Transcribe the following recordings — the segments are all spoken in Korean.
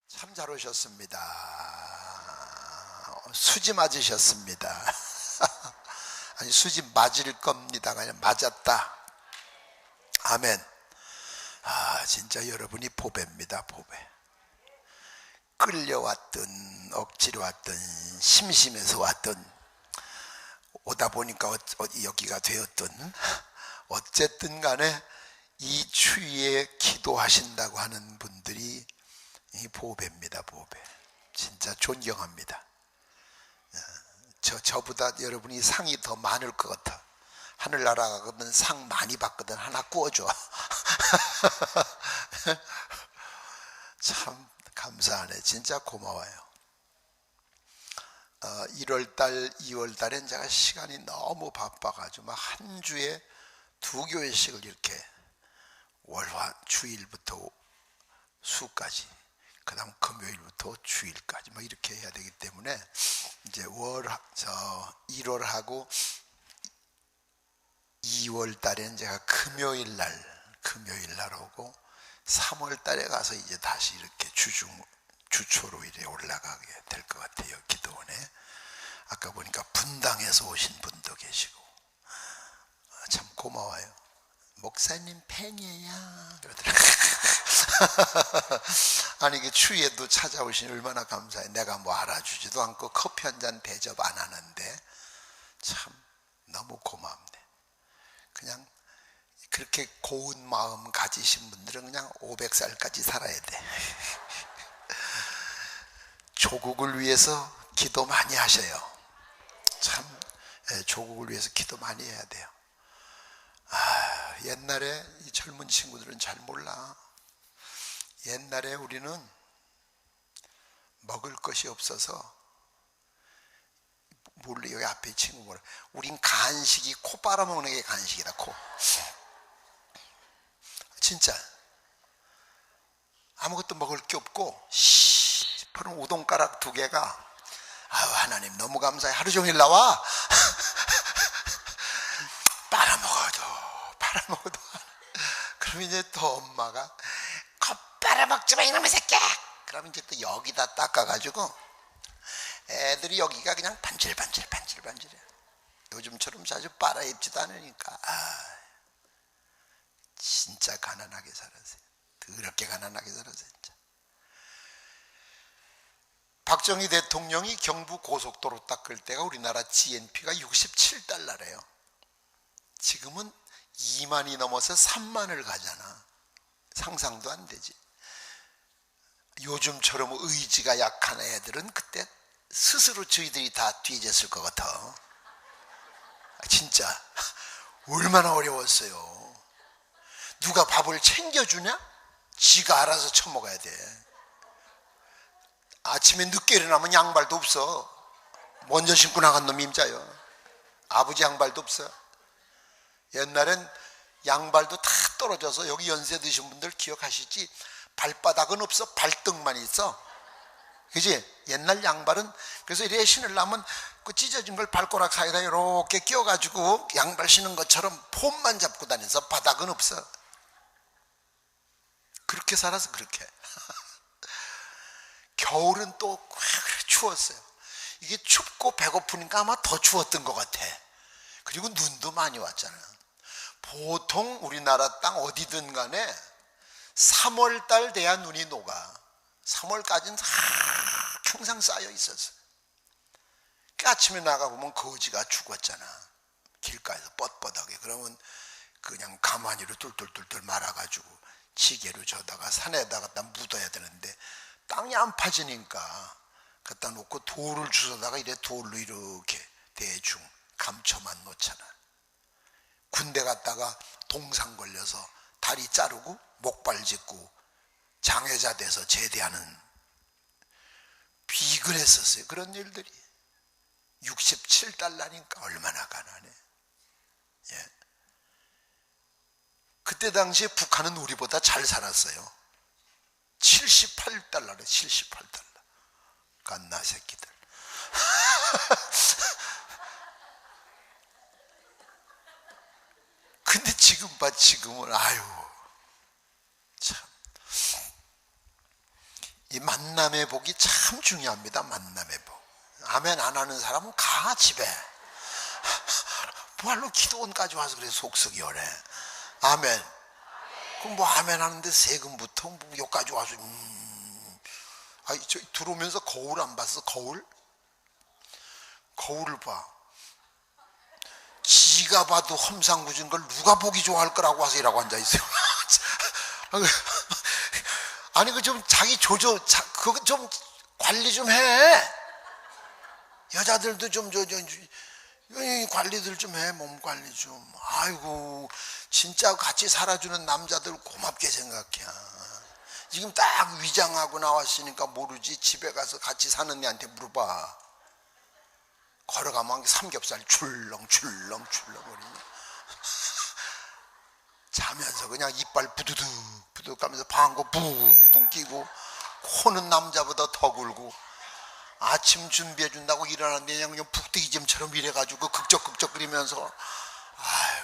참 잘 오셨습니다. 수지 맞으셨습니다. 아니 수지 맞을 겁니다가 아니라 맞았다. 아멘. 진짜 여러분이 보배입니다. 보배. 끌려왔든 억지로 왔든 심심해서 왔든 오다 보니까 여기가 되었든 어쨌든 간에 이 추위에 기도하신다고 하는 분들이 이 보배입니다. 보배. 진짜 존경합니다. 저보다 여러분이 상이 더 많을 것 같아. 하늘나라 가거든 상 많이 받거든 하나 구워줘. 참 감사하네. 진짜 고마워요. 1월달 2월달엔 제가 시간이 너무 바빠가지고 막 한 주에 2교회씩을 이렇게 월화 주일부터 수까지 그 다음 금요일부터 주일까지 막 이렇게 해야 되기 때문에 이제 1월하고 2월 달에는 제가 금요일 날 오고 3월 달에 가서 이제 다시 이렇게 주초로 이래 올라가게 될 것 같아요. 기도원에. 아까 보니까 분당에서 오신 분도 계시고 참 고마워요. 목사님 팬이에요 그러더라고요. 아니 이게 추위에도 찾아오시니 얼마나 감사해. 내가 뭐 알아주지도 않고 커피 한 잔 대접 안 하는데 참 너무 고맙네. 그냥 그렇게 고운 마음 가지신 분들은 그냥 500살까지 살아야 돼. 조국을 위해서 기도 많이 하셔요. 참 조국을 위해서 기도 많이 해야 돼요. 옛날에 이 젊은 친구들은 잘 몰라. 옛날에 우리는 먹을 것이 없어서 몰래 여기 앞에 친구 뭐라 우린 간식이 코 빨아먹는 게 간식이다. 코. 진짜 아무것도 먹을 게 없고 시퍼런 우동가락 2개가 하나님 너무 감사해. 하루 종일 나와. 빨아먹어도 그럼 이제 또 엄마가 코 빨아먹지 마 이놈의 새끼야. 그럼 이제 또 여기다 닦아가지고 애들이 여기가 그냥 반질반질해. 요즘처럼 자주 빨아 입지도 않으니까 진짜 가난하게 살았어요. 더럽게 가난하게 살았어요. 진짜. 박정희 대통령이 경부 고속도로 닦을 때가 우리나라 GNP가 67달러래요. 지금은 2만이 넘어서 3만을 가잖아. 상상도 안 되지. 요즘처럼 의지가 약한 애들은 그때 스스로 저희들이 다 뒤졌을 것 같아. 진짜 얼마나 어려웠어요. 누가 밥을 챙겨주냐? 지가 알아서 처먹어야 돼. 아침에 늦게 일어나면 양발도 없어. 먼저 신고 나간 놈이 임자요. 아버지 양발도 없어. 옛날엔 양발도 다 떨어져서 여기 연세 드신 분들 기억하시지? 발바닥은 없어. 발등만 있어. 그지? 옛날 양발은 그래서 이래 신으려면 그 찢어진 걸 발가락 사이다 이렇게 끼워가지고 양발 신은 것처럼 폼만 잡고 다녀서 바닥은 없어. 그렇게 살아서 그렇게. 겨울은 또 추웠어요. 이게 춥고 배고프니까 아마 더 추웠던 것 같아. 그리고 눈도 많이 왔잖아. 보통 우리나라 땅 어디든 간에 3월달 돼야 눈이 녹아. 3월까지는 항상 쌓여 있었어. 아침에 나가보면 거지가 죽었잖아. 길가에서 뻣뻣하게. 그러면 그냥 가마니로 뚫뚫뚫뚫 말아가지고 지게로 저다가 산에다 갖다 묻어야 되는데 땅이 안 파지니까 갖다 놓고 돌을 주워다가 이래 돌로 이렇게 대충 감춰만 놓잖아. 군대 갔다가 동상 걸려서 다리 자르고 목발 짚고 장애자 돼서 제대하는 비근했었어요. 그런 일들이. 67달러니까 얼마나 가난해. 예. 그때 당시에 북한은 우리보다 잘 살았어요. 78달러래. 78달러. 갓나 새끼들. 근데 지금 봐. 지금은 아유 참 이 만남의 복이 참 중요합니다. 만남의 복. 아멘 안 하는 사람은 가 집에. 뭐할로 기도원까지 와서 그래 속썩이 오래. 아멘. 그럼 뭐 아멘 하는데 세금부터 뭐 여기까지 와서 아니 저 들어오면서 거울 안 봤어? 거울? 거울을 봐. 지가 봐도 험상궂은 걸 누가 보기 좋아할 거라고 와서 이라고 앉아 있어요. 아니 그 좀 자기 그거 좀 관리 좀 해. 여자들도 좀 관리들 좀 해. 몸 관리 좀. 아이고 진짜 같이 살아주는 남자들 고맙게 생각해. 지금 딱 위장하고 나왔으니까 모르지. 집에 가서 같이 사는 애한테 물어봐. 걸어가면 삼겹살 출렁출렁 거리냐. 자면서 그냥 이빨 부두둑 가면서 방구 붕붕 끼고 코는 남자보다 더 굴고 아침 준비해 준다고 일어났는데 그냥 북대기잼처럼 이래가지고 극적극적 그리면서 아유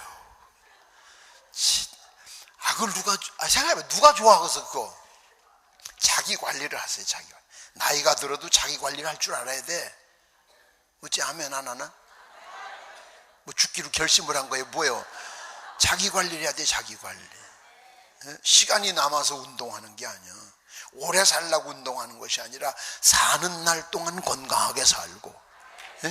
그걸 생각해봐. 누가 좋아하겠어 그거. 자기 관리를 하세요. 자기 관리. 나이가 들어도 자기 관리를 할 줄 알아야 돼. 어찌 아멘 안 하나? 뭐 죽기로 결심을 한 거예요. 뭐예요? 자기 관리를 해야 돼. 자기 관리. 시간이 남아서 운동하는 게 아니야. 오래 살라고 운동하는 것이 아니라 사는 날 동안 건강하게 살고.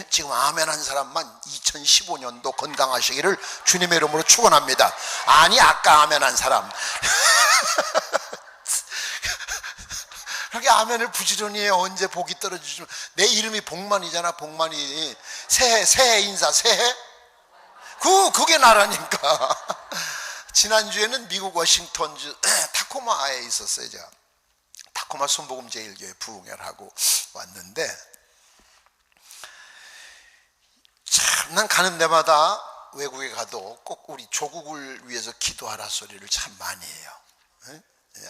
지금 아멘 한 사람만 2015년도 건강하시기를 주님의 이름으로 축원합니다. 아니 아까 아멘 한 사람 그렇게 아멘을 부지런히 해. 언제 복이 떨어지면 내 이름이 복만이잖아. 복만이 새해 인사 새해 그게 나라니까. 지난주에는 미국 워싱턴주 타코마에 있었어요. 제가 타코마 순복음 제일교회 부흥회하고 왔는데 참 난 가는 데마다 외국에 가도 꼭 우리 조국을 위해서 기도하라 소리를 참 많이 해요.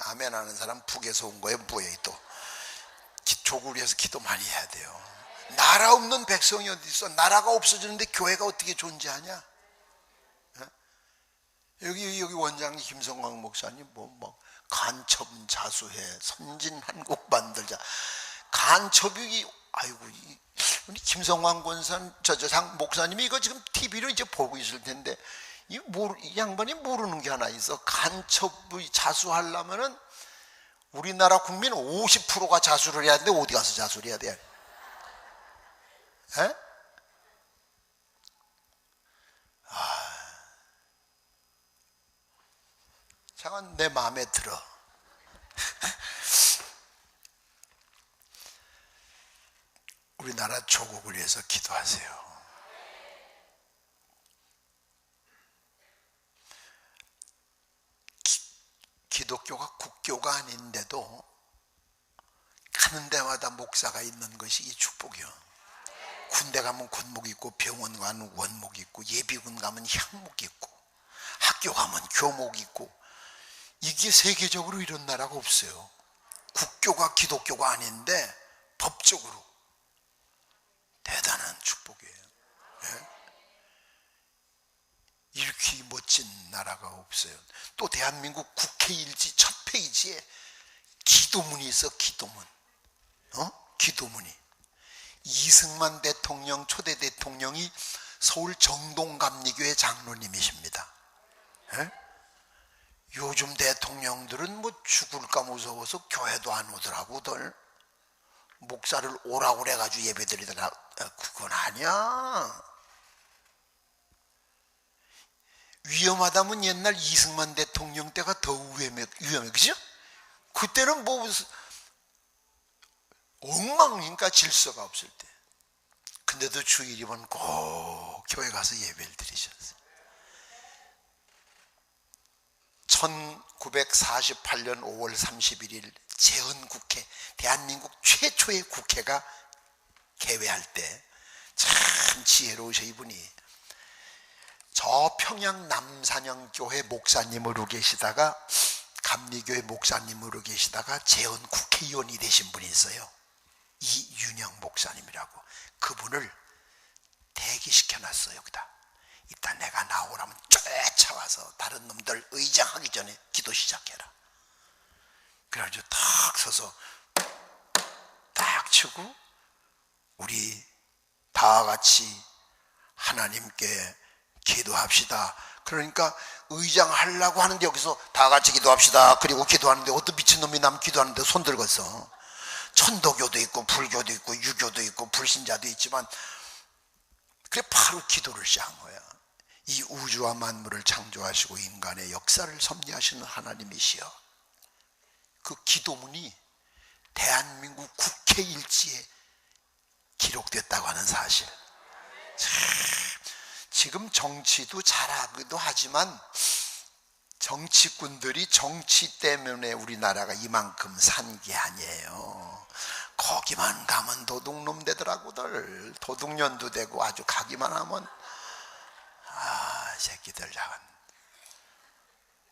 아멘 하는 사람 북에서 온 거예요. 뭐예요? 또 조국을 위해서 기도 많이 해야 돼요. 나라 없는 백성이 어디 있어? 나라가 없어지는데 교회가 어떻게 존재하냐? 여기 원장님 김성광 목사님 뭐 간첩 자수해 선진 한국 만들자. 간첩이 아이고 우리 김성광 권산 장 목사님이 이거 지금 TV로 이제 보고 있을 텐데 이 양반이 모르는 게 하나 있어. 간첩의 자수하려면은 우리나라 국민 50%가 자수를 해야 되는데 어디 가서 자수를 해야 돼? 에? 잠깐 내 마음에 들어. 우리나라 조국을 위해서 기도하세요. 기독교가 국교가 아닌데도 가는 데마다 목사가 있는 것이 이 축복이요. 군대 가면 군복 있고 병원 가면 원복 있고 예비군 가면 향복 있고 학교 가면 교복 있고 이게 세계적으로 이런 나라가 없어요. 국교가 기독교가 아닌데 법적으로 대단한 축복이에요. 네? 이렇게 멋진 나라가 없어요. 또 대한민국 국회 일지 첫 페이지에 기도문이 있어. 기도문. 기도문이. 이승만 대통령 초대 대통령이 서울 정동감리교회 장로님이십니다. 네? 요즘 대통령들은 뭐 죽을까 무서워서 교회도 안 오더라고들. 목사를 오라고 그래가지고 예배 드리더라. 그건 아니야. 위험하다면 옛날 이승만 대통령 때가 더 위험해, 그죠? 그때는 뭐 엉망이니까 질서가 없을 때. 근데도 주일이면 꼭 교회 가서 예배를 드리셨어요. 1948년 5월 31일 재헌국회, 대한민국 최초의 국회가 개회할 때 참 지혜로우셔. 이분이 저 평양 남산영교회 목사님으로 계시다가 감리교회 목사님으로 계시다가 재헌국회의원이 되신 분이 있어요. 이윤영 목사님이라고. 그분을 대기시켜놨어요. 여기다. 이따 내가 나오라면 쫓아와서 다른 놈들 의장하기 전에 기도 시작해라. 그래가지고 탁 서서 하시고 우리 다 같이 하나님께 기도합시다. 그러니까 의장 하려고 하는데 여기서 다 같이 기도합시다. 그리고 기도하는데 어떤 미친놈이 남 기도하는데 손 들었어. 천도교도 있고 불교도 있고 유교도 있고 불신자도 있지만 그래 바로 기도를 시작한 거야. 이 우주와 만물을 창조하시고 인간의 역사를 섭리하시는 하나님이시여, 그 기도문이 대한민국 국회 일지에 기록됐다고 하는 사실. 지금 정치도 잘하기도 하지만 정치꾼들이 정치 때문에 우리나라가 이만큼 산 게 아니에요. 거기만 가면 도둑놈 되더라고들. 도둑년도 되고 아주 가기만 하면 새끼들 작은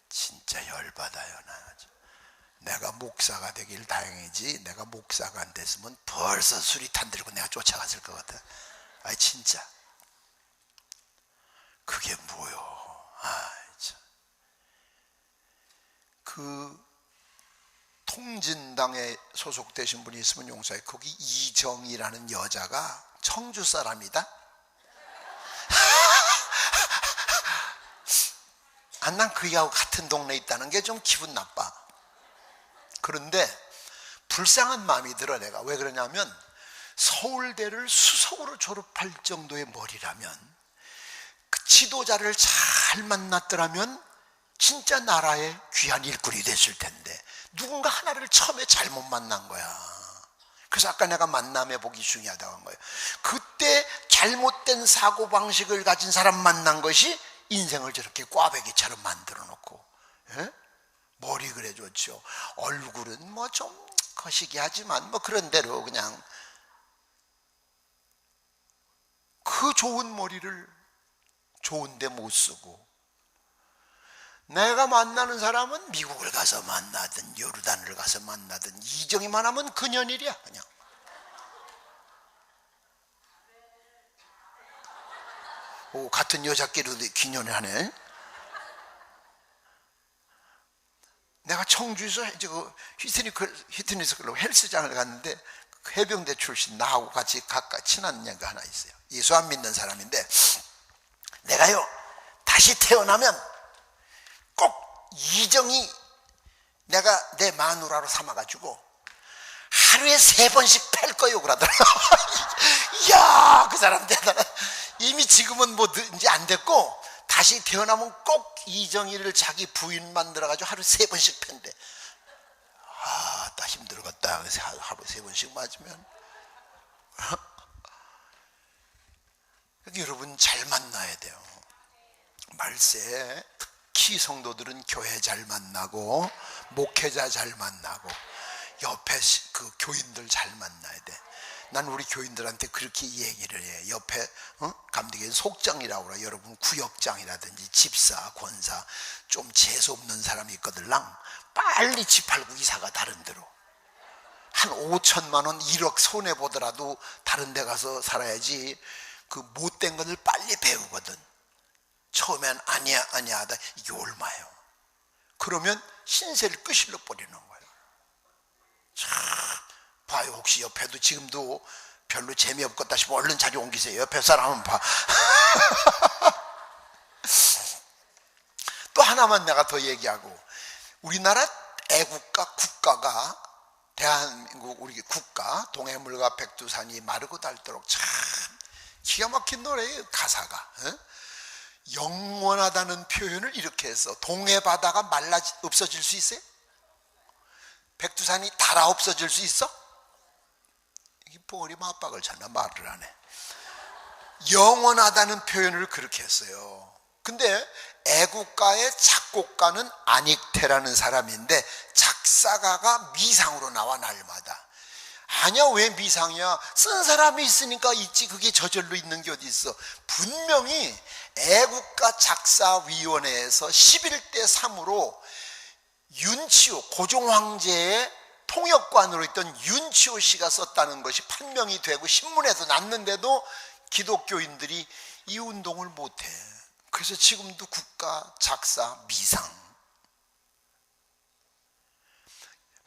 진짜 열받아요. 내가 목사가 되길 다행이지, 내가 목사가 안 됐으면 벌써 수리탄 들고 내가 쫓아갔을 것 같아. 진짜 그게 뭐요? 참. 그 통진당에 소속되신 분이 있으면 용서해. 거기 이정희라는 여자가 청주 사람이다. 난 그이하고 같은 동네에 있다는 게 좀 기분 나빠. 그런데 불쌍한 마음이 들어. 내가 왜 그러냐면 서울대를 수석으로 졸업할 정도의 머리라면, 그 지도자를 잘 만났더라면 진짜 나라의 귀한 일꾼이 됐을 텐데 누군가 하나를 처음에 잘못 만난 거야. 그래서 아까 내가 만남의 복이 중요하다고 한 거예요. 그때 잘못된 사고방식을 가진 사람 만난 것이 인생을 저렇게 꽈배기처럼 만들어 놓고, 머리 그래 좋죠. 얼굴은 뭐 좀 거시기 하지만 뭐 그런 대로 그냥 그 좋은 머리를 좋은데 못 쓰고, 내가 만나는 사람은 미국을 가서 만나든 요르단을 가서 만나든 이정이만 하면 그년일이야. 그냥 같은 여자끼리도 기년을 하네. 내가 청주에서 휘트니스 클럽 헬스장을 갔는데 해병대 출신 나하고 같이 가까이 친한 애가 하나 있어요. 예수 안 믿는 사람인데, 내가요 다시 태어나면 꼭 이정이 내가 내 마누라로 삼아가지고 하루에 3번씩 팰 거요 그러더라고. 이야, 그 사람 대단한. 이미 지금은 뭐 이제 안 됐고 다시 태어나면 꼭 이정희를 자기 부인 만들어가지고 하루에 3번씩 팬대. 나 힘들겠다. 그래서 하루에 3번씩 맞으면. 여러분 잘 만나야 돼요. 말세 특히 성도들은 교회 잘 만나고 목회자 잘 만나고 옆에 그 교인들 잘 만나야 돼. 난 우리 교인들한테 그렇게 얘기를 해. 옆에 감독이 속장이라고 그래. 여러분 구역장이라든지 집사, 권사 좀 재수 없는 사람이 있거들랑 빨리 집 팔고 이사가 다른 데로. 한 5천만 원 1억 손해 보더라도 다른 데 가서 살아야지. 그 못된 것을 빨리 배우거든. 처음엔 아니야 하다 이게 얼마예요. 그러면 신세를 끄실러 버리는 거예요. 참 봐요. 혹시 옆에도 지금도 별로 재미없겠다 싶으면 얼른 자리 옮기세요. 옆에 사람은 봐. 또 하나만 내가 더 얘기하고, 우리나라 애국가 국가가 대한민국 우리 국가 동해물과 백두산이 마르고 닳도록 참 기가 막힌 노래예요. 가사가 영원하다는 표현을 이렇게 해서, 동해 바다가 말라 없어질 수 있어요? 백두산이 닳아 없어질 수 있어? 이 뽕어리 맞박을 쳤나 말을 하네. 영원하다는 표현을 그렇게 했어요. 근데 애국가의 작곡가는 안익태라는 사람인데 작사가가 미상으로 나와 날마다. 아니야, 왜 미상이야? 쓴 사람이 있으니까 있지. 그게 저절로 있는 게 어디 있어. 분명히 애국가 작사위원회에서 11대 3으로 윤치호, 고종 황제의 통역관으로 있던 윤치호 씨가 썼다는 것이 판명이 되고 신문에도 났는데도 기독교인들이 이 운동을 못해. 그래서 지금도 국가 작사 미상.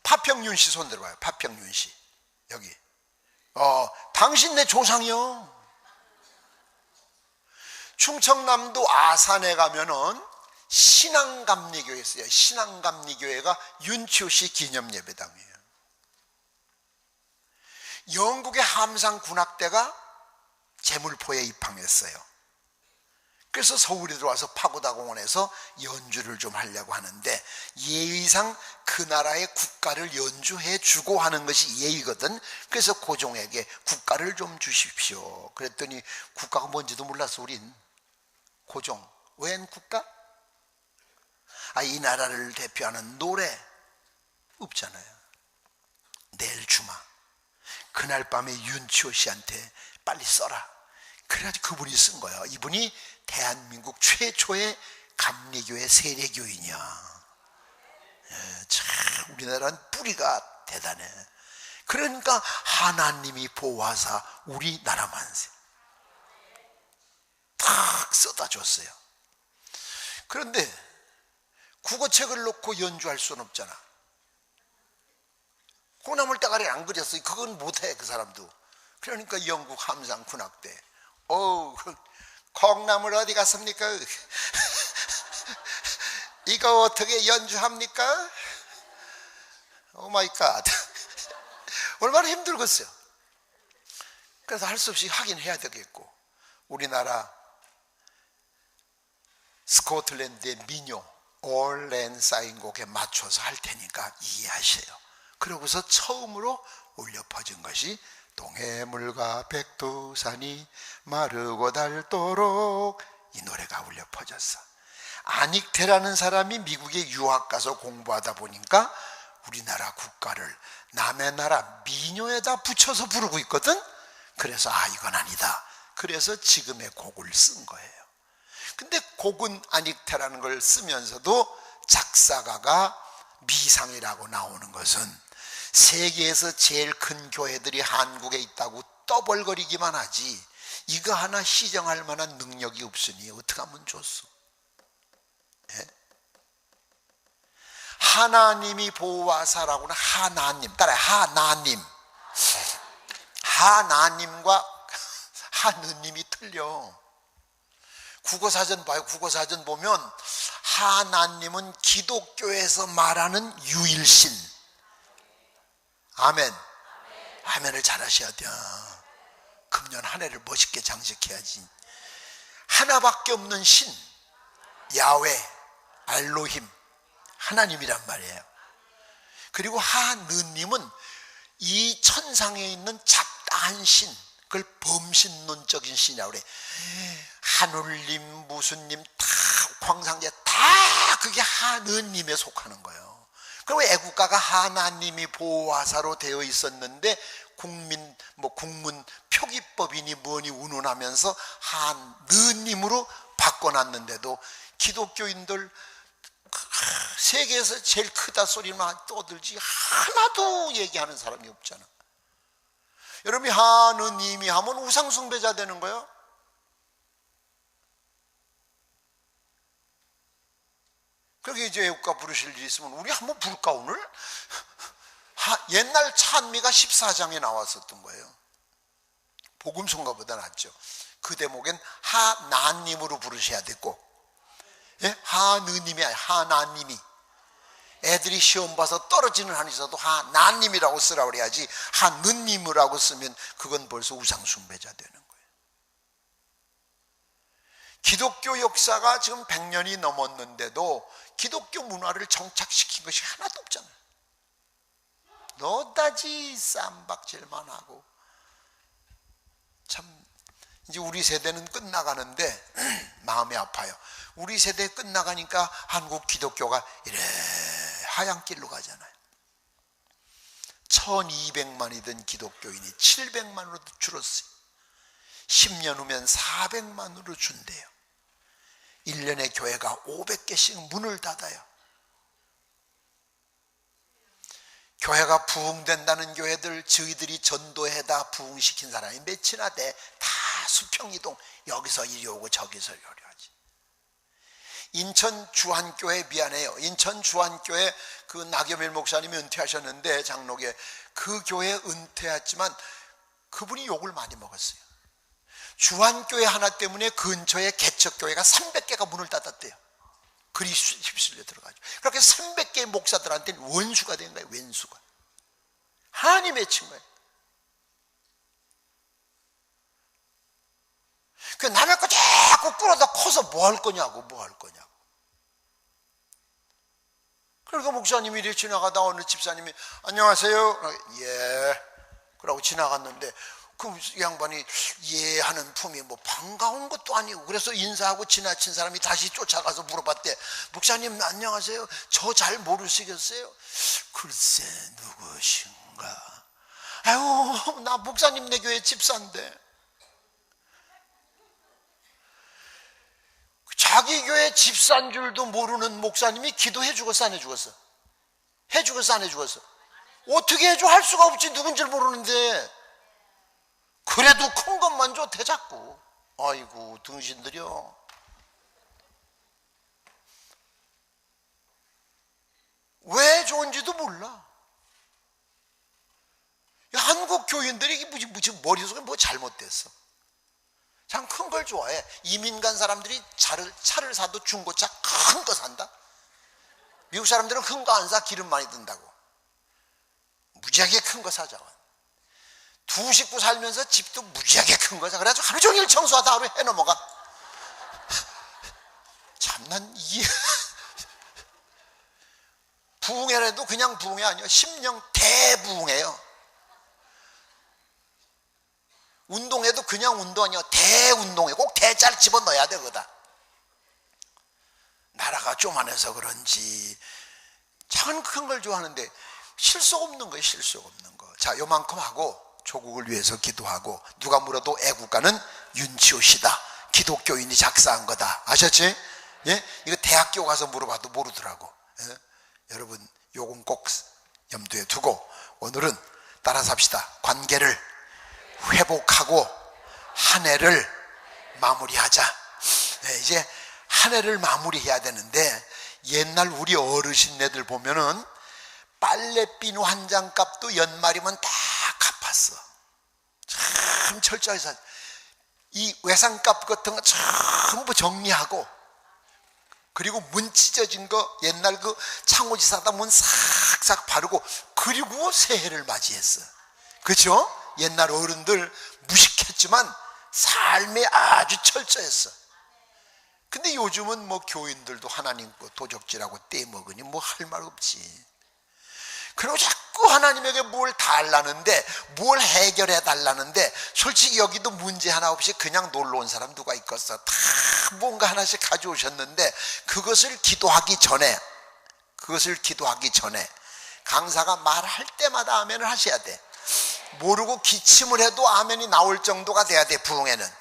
파평윤 씨 손 들어봐요. 파평윤 씨. 여기 당신 내 조상이요. 충청남도 아산에 가면은 신앙감리교회 있어요. 신앙감리교회가 윤치호 씨 기념 예배당이에요. 영국의 함상 군악대가 제물포에 입항했어요. 그래서 서울에 들어와서 파고다공원에서 연주를 좀 하려고 하는데, 예의상 그 나라의 국가를 연주해 주고 하는 것이 예의거든. 그래서 고종에게 국가를 좀 주십시오. 그랬더니 국가가 뭔지도 몰랐어. 우린 고종, 웬 국가? 이 나라를 대표하는 노래 없잖아요. 내일 주마, 그날 밤에 윤치호 씨한테 빨리 써라. 그래가지고 그분이 쓴 거예요. 이분이 대한민국 최초의 감리교회 세례교인이야. 참 우리나라는 뿌리가 대단해. 그러니까 하나님이 보호하사 우리나라 만세 탁 쏟아줬어요. 그런데 국어책을 놓고 연주할 수는 없잖아. 콩나물 따가리 안 그렸어요. 그건 못해, 그 사람도. 그러니까 영국 함상 군악대, 콩나물 어디 갔습니까? 이거 어떻게 연주합니까? 오 마이 갓. 얼마나 힘들겠어요. 그래서 할 수 없이 하긴 해야 되겠고, 우리나라 스코틀랜드의 민요 올랜 쌓인 곡에 맞춰서 할 테니까 이해하세요. 그러고서 처음으로 울려 퍼진 것이 동해물과 백두산이 마르고 닳도록, 이 노래가 울려 퍼졌어. 안익태라는 사람이 미국에 유학 가서 공부하다 보니까 우리나라 국가를 남의 나라 민요에다 붙여서 부르고 있거든. 그래서 이건 아니다. 그래서 지금의 곡을 쓴 거예요. 근데 곡은 안익태라는 걸 쓰면서도 작사가가 미상이라고 나오는 것은 세계에서 제일 큰 교회들이 한국에 있다고 떠벌거리기만 하지 이거 하나 시정할 만한 능력이 없으니 어떻게 하면 좋소? 예? 하나님이 보호하사라고는 하나님, 따라해. 하나님. 하나님과 하느님이 틀려. 국어사전 봐요. 국어사전 보면 하나님은 기독교에서 말하는 유일신. 아멘. 아멘을 잘 하셔야 돼. 금년 한 해를 멋있게 장식해야지. 하나밖에 없는 신, 야훼, 알로힘, 하나님이란 말이에요. 그리고 하느님은 이 천상에 있는 잡다한 신, 그걸 범신론적인 신이라고 그래. 하늘님, 무슨 님, 다 광상제 다 그게 하느님에 속하는 거예요. 그리고 애국가가 하나님이 보호하사로 되어 있었는데 국문 표기법이니 뭐니 운운하면서 하느님으로 바꿔놨는데도 기독교인들 세계에서 제일 크다 소리만 떠들지 하나도 얘기하는 사람이 없잖아. 여러분이 하느님이 하면 우상숭배자 되는 거예요. 그렇게 이제 애국가 부르실 일 있으면 우리 한번 부를까 오늘? 옛날 찬미가 14장에 나왔었던 거예요. 복음성가보다 낫죠. 그 대목엔 하나님으로 부르셔야 되고, 예? 하느님이 아니라 하나님이. 애들이 시험 봐서 떨어지는 한이 있어도 하나님이라고 쓰라고 그래야지 하느님이라고 쓰면 그건 벌써 우상숭배자 되는 거예요. 기독교 역사가 지금 100년이 넘었는데도 기독교 문화를 정착시킨 것이 하나도 없잖아요. 너다지 쌈박질만 하고. 참 이제 우리 세대는 끝나가는데 마음이 아파요. 우리 세대 끝나가니까 한국 기독교가 이래 하얀 길로 가잖아요. 1200만이던 기독교인이 700만으로 줄었어요. 10년 후면 400만으로 준대요. 1년에 교회가 500개씩 문을 닫아요. 교회가 부흥된다는 교회들 저희들이 전도해다 부흥시킨 사람이 몇이나 돼. 다 수평이동, 여기서 이리 오고 저기서 이리 하지. 인천 주한교회, 미안해요, 인천 주한교회 그 나겸일 목사님이 은퇴하셨는데 장로계 그 교회 은퇴했지만 그분이 욕을 많이 먹었어요. 주한교회 하나 때문에 근처에 개척교회가 300개가 문을 닫았대요. 그리 휩쓸려 들어가죠. 그렇게 300개의 목사들한테는 원수가 된 거예요. 원수가. 한이 맺힌 거예요. 그 남의 거 자꾸 끌어다 커서 뭐 할 거냐고. 그러니까 목사님이 이렇게 지나가다 어느 집사님이 안녕하세요. 예. 그러고 지나갔는데 그 양반이 예 하는 품이 뭐 반가운 것도 아니고, 그래서 인사하고 지나친 사람이 다시 쫓아가서 물어봤대. 목사님 안녕하세요. 저 잘 모르시겠어요? 글쎄 누구신가? 아유 나 목사님네 교회 집사인데. 자기 교회 집사인 줄도 모르는 목사님이 기도해 죽었어 안 해 죽었어? 해 죽었어 안 해 죽었어? 어떻게 해줘? 할 수가 없지. 누군지 모르는데. 그래도 큰 것만 줘 대자꾸. 아이고 등신들이요. 왜 좋은지도 몰라. 한국 교인들이 무슨 머릿속에 뭐 잘못됐어. 참 큰 걸 좋아해. 이민 간 사람들이 차를 사도 중고차 큰 거 산다. 미국 사람들은 큰 거 안 사. 기름 많이 든다고. 무지하게 큰 거 사자고. 두 식구 살면서 집도 무지하게 큰 거 사. 그래가지고 하루 종일 청소하다 하루 해 넘어가. 참난 이해. 부흥회라도 그냥 부흥회 아니에요. 심령 대부흥회예요. 운동회도 그냥 운동 아니에요. 대운동회. 꼭 대자를 집어넣어야 돼 거기다. 나라가 쪼만해서 그런지 참 큰 걸 좋아하는데 실속 없는 거예요. 실속 없는 거. 자, 요만큼 하고 조국을 위해서 기도하고, 누가 물어도 애국가는 윤치호 씨다. 기독교인이 작사한 거다. 아셨지? 예? 이거 대학교 가서 물어봐도 모르더라고. 예? 여러분 요건 꼭 염두에 두고 오늘은 따라서 합시다. 관계를 회복하고 한 해를 마무리하자. 네, 이제 한 해를 마무리해야 되는데, 옛날 우리 어르신네들 보면은 빨래비누 한 장 값도 연말이면 다 갚았어. 참 철저해서 이 외상값 같은 거 전부 정리하고, 그리고 문 찢어진 거 옛날 그 창호지 사다 문 싹싹 바르고, 그리고 새해를 맞이했어. 그렇죠? 옛날 어른들 무식했지만 삶이 아주 철저했어. 근데 요즘은 뭐 교인들도 하나님 거 도적질하고 떼먹으니 뭐 할 말 없지. 그리고 자꾸 하나님에게 뭘 달라는데, 뭘 해결해 달라는데, 솔직히 여기도 문제 하나 없이 그냥 놀러 온 사람 누가 있겠어. 다 뭔가 하나씩 가져오셨는데, 그것을 기도하기 전에 강사가 말할 때마다 아멘을 하셔야 돼. 모르고 기침을 해도 아멘이 나올 정도가 돼야 돼. 부흥회는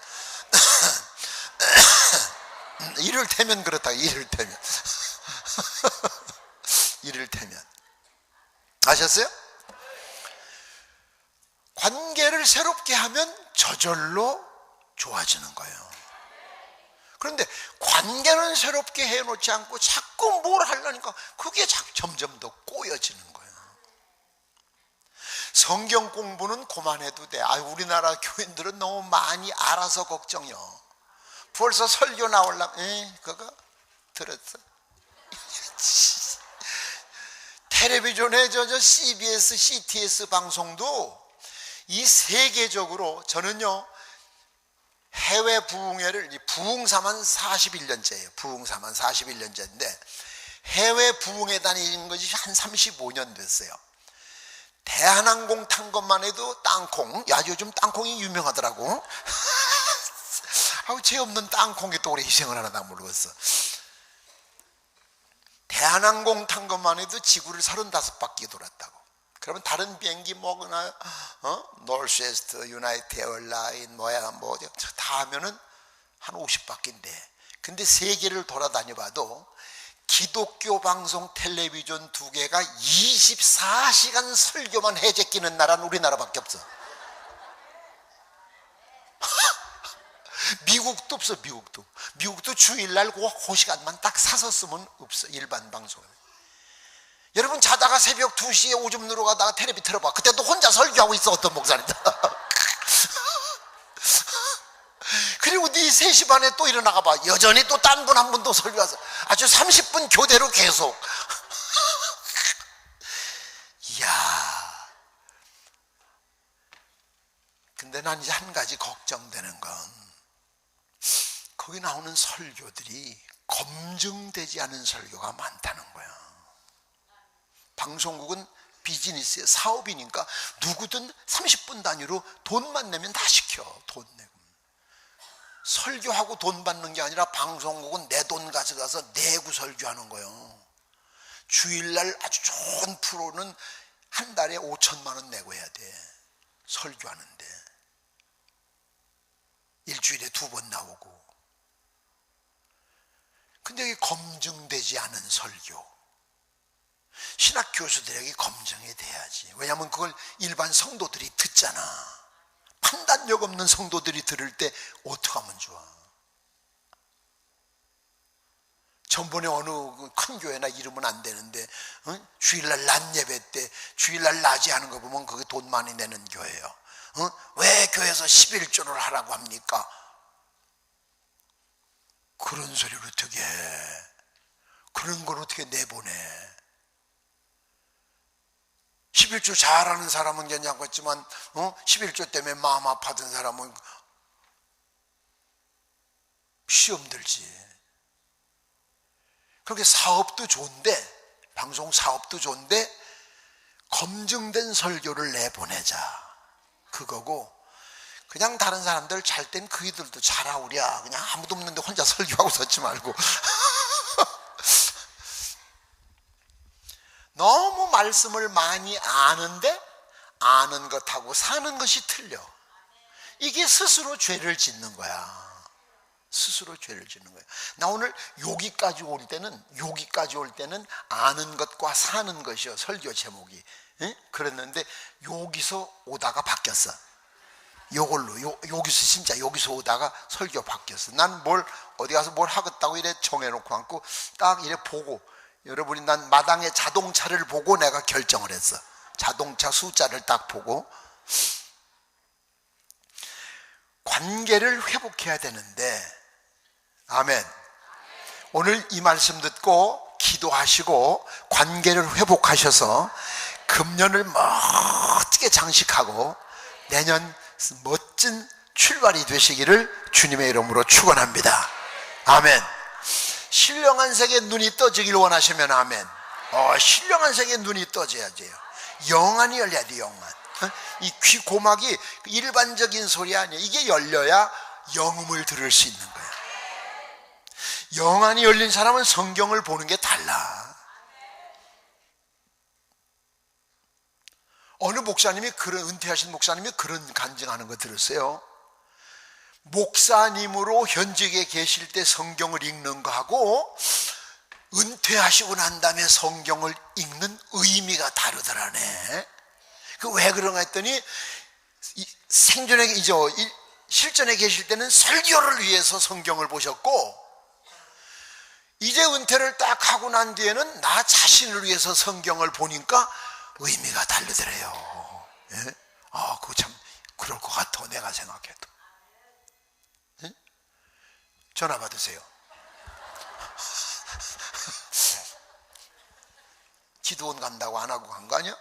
이를테면 그렇다. 이를테면 아셨어요? 관계를 새롭게 하면 저절로 좋아지는 거예요. 그런데 관계는 새롭게 해놓지 않고 자꾸 뭘 하려니까 그게 점점 더 꼬여지는 거예요. 성경 공부는 그만해도 돼. 우리나라 교인들은 너무 많이 알아서 걱정이요. 벌써 설교 나오려면 그거 들었어? 텔레비전에 저 CBS, CTS 방송도 이 세계적으로, 저는요 해외 부흥회를, 부흥사만 41년째예요. 부흥사만 41년째인데 해외 부흥회 다니는 것이 한 35년 됐어요. 대한항공 탄 것만 해도 땅콩, 야 요즘 땅콩이 유명하더라고. 죄 없는 땅콩이 또 오래 희생을 하나 다 모르겠어. 대한항공 탄 것만 해도 지구를 35바퀴 돌았다고. 그러면 다른 비행기 뭐나 노스웨스트, 유나이티드 에어라인 뭐 다 하면은 한 50바퀴인데, 근데 세계를 돌아다녀봐도 기독교 방송 텔레비전 2개가 24시간 설교만 해제끼는 나라는 우리나라밖에 없어. 미국도 없어. 미국도 주일날 그 시간만 딱 사서 쓰면 없어. 일반 방송은. 여러분 자다가 새벽 2시에 오줌 누러 가다가 텔레비 틀어봐. 그때도 혼자 설교하고 있어. 어떤 목사님. 3시 반에 또 일어나가 봐. 여전히 또 딴 분 한 분 또 설교하세요. 아주 30분 교대로 계속. 이야. 근데 난 이제 한 가지 걱정되는 건 거기 나오는 설교들이 검증되지 않은 설교가 많다는 거야. 방송국은 비즈니스의 사업이니까 누구든 30분 단위로 돈만 내면 다 시켜. 돈 내고. 설교하고 돈 받는 게 아니라 방송국은 내 돈 가져가서 내고 설교하는 거예요. 주일날 아주 좋은 프로는 한 달에 5천만 원 내고 해야 돼. 설교하는데. 일주일에 2번 나오고. 근데 이게 검증되지 않은 설교. 신학 교수들에게 검증이 돼야지. 왜냐하면 그걸 일반 성도들이 듣잖아. 판단력 없는 성도들이 들을 때 어떡하면 좋아. 전번에 어느 큰 교회나 이름은 안 되는데 주일날 낮 예배 때 주일날 낮에 하는 거 보면 그게 돈 많이 내는 교회예요. 왜 교회에서 11조를 하라고 합니까? 그런 소리를 어떻게 해. 그런 걸 어떻게 내보내. 11조 잘하는 사람은 괜찮겠지만 11조 때문에 마음 아파하던 사람은 시험 들지. 그렇게 사업도 좋은데, 방송 사업도 좋은데 검증된 설교를 내보내자. 그거고, 그냥 다른 사람들 잘 땐 그이들도 잘하우랴. 그냥 아무도 없는데 혼자 설교하고 섰지 말고. 너무 말씀을 많이 아는데 아는 것하고 사는 것이 틀려. 이게 스스로 죄를 짓는 거야. 스스로 죄를 짓는 거야. 나 오늘 여기까지 올 때는 아는 것과 사는 것이요, 설교 제목이. 응? 그랬는데 여기서 오다가 바뀌었어. 여기서 진짜 여기서 오다가 설교 바뀌었어. 난 어디 가서 뭘 하겠다고 이래 정해놓고 앉고 딱 이래 보고, 여러분이 난 마당에 자동차를 보고 내가 결정을 했어. 자동차 숫자를 딱 보고. 관계를 회복해야 되는데, 아멘. 오늘 이 말씀 듣고 기도하시고 관계를 회복하셔서 금년을 멋지게 장식하고 내년 멋진 출발이 되시기를 주님의 이름으로 축원합니다. 아멘. 신령한 세계에 눈이 떠지길 원하시면 아멘. 신령한 세계에 눈이 떠져야지. 영안이 열려야 돼. 영안. 이 귀 고막이 일반적인 소리 아니야. 이게 열려야 영음을 들을 수 있는 거야. 영안이 열린 사람은 성경을 보는 게 달라. 어느 목사님이 은퇴하신 목사님이 그런 간증하는 거 들었어요. 목사님으로 현직에 계실 때 성경을 읽는 거하고 은퇴하시고 난 다음에 성경을 읽는 의미가 다르더라네. 그 왜 그런가 했더니 생전에 실전에 계실 때는 설교를 위해서 성경을 보셨고, 이제 은퇴를 딱 하고 난 뒤에는 나 자신을 위해서 성경을 보니까 의미가 다르더래요. 예? 그거 참 그럴 것 같아, 내가 생각해도. 예? 전화 받으세요. 기도원 간다고 안 하고 간 거 아니야?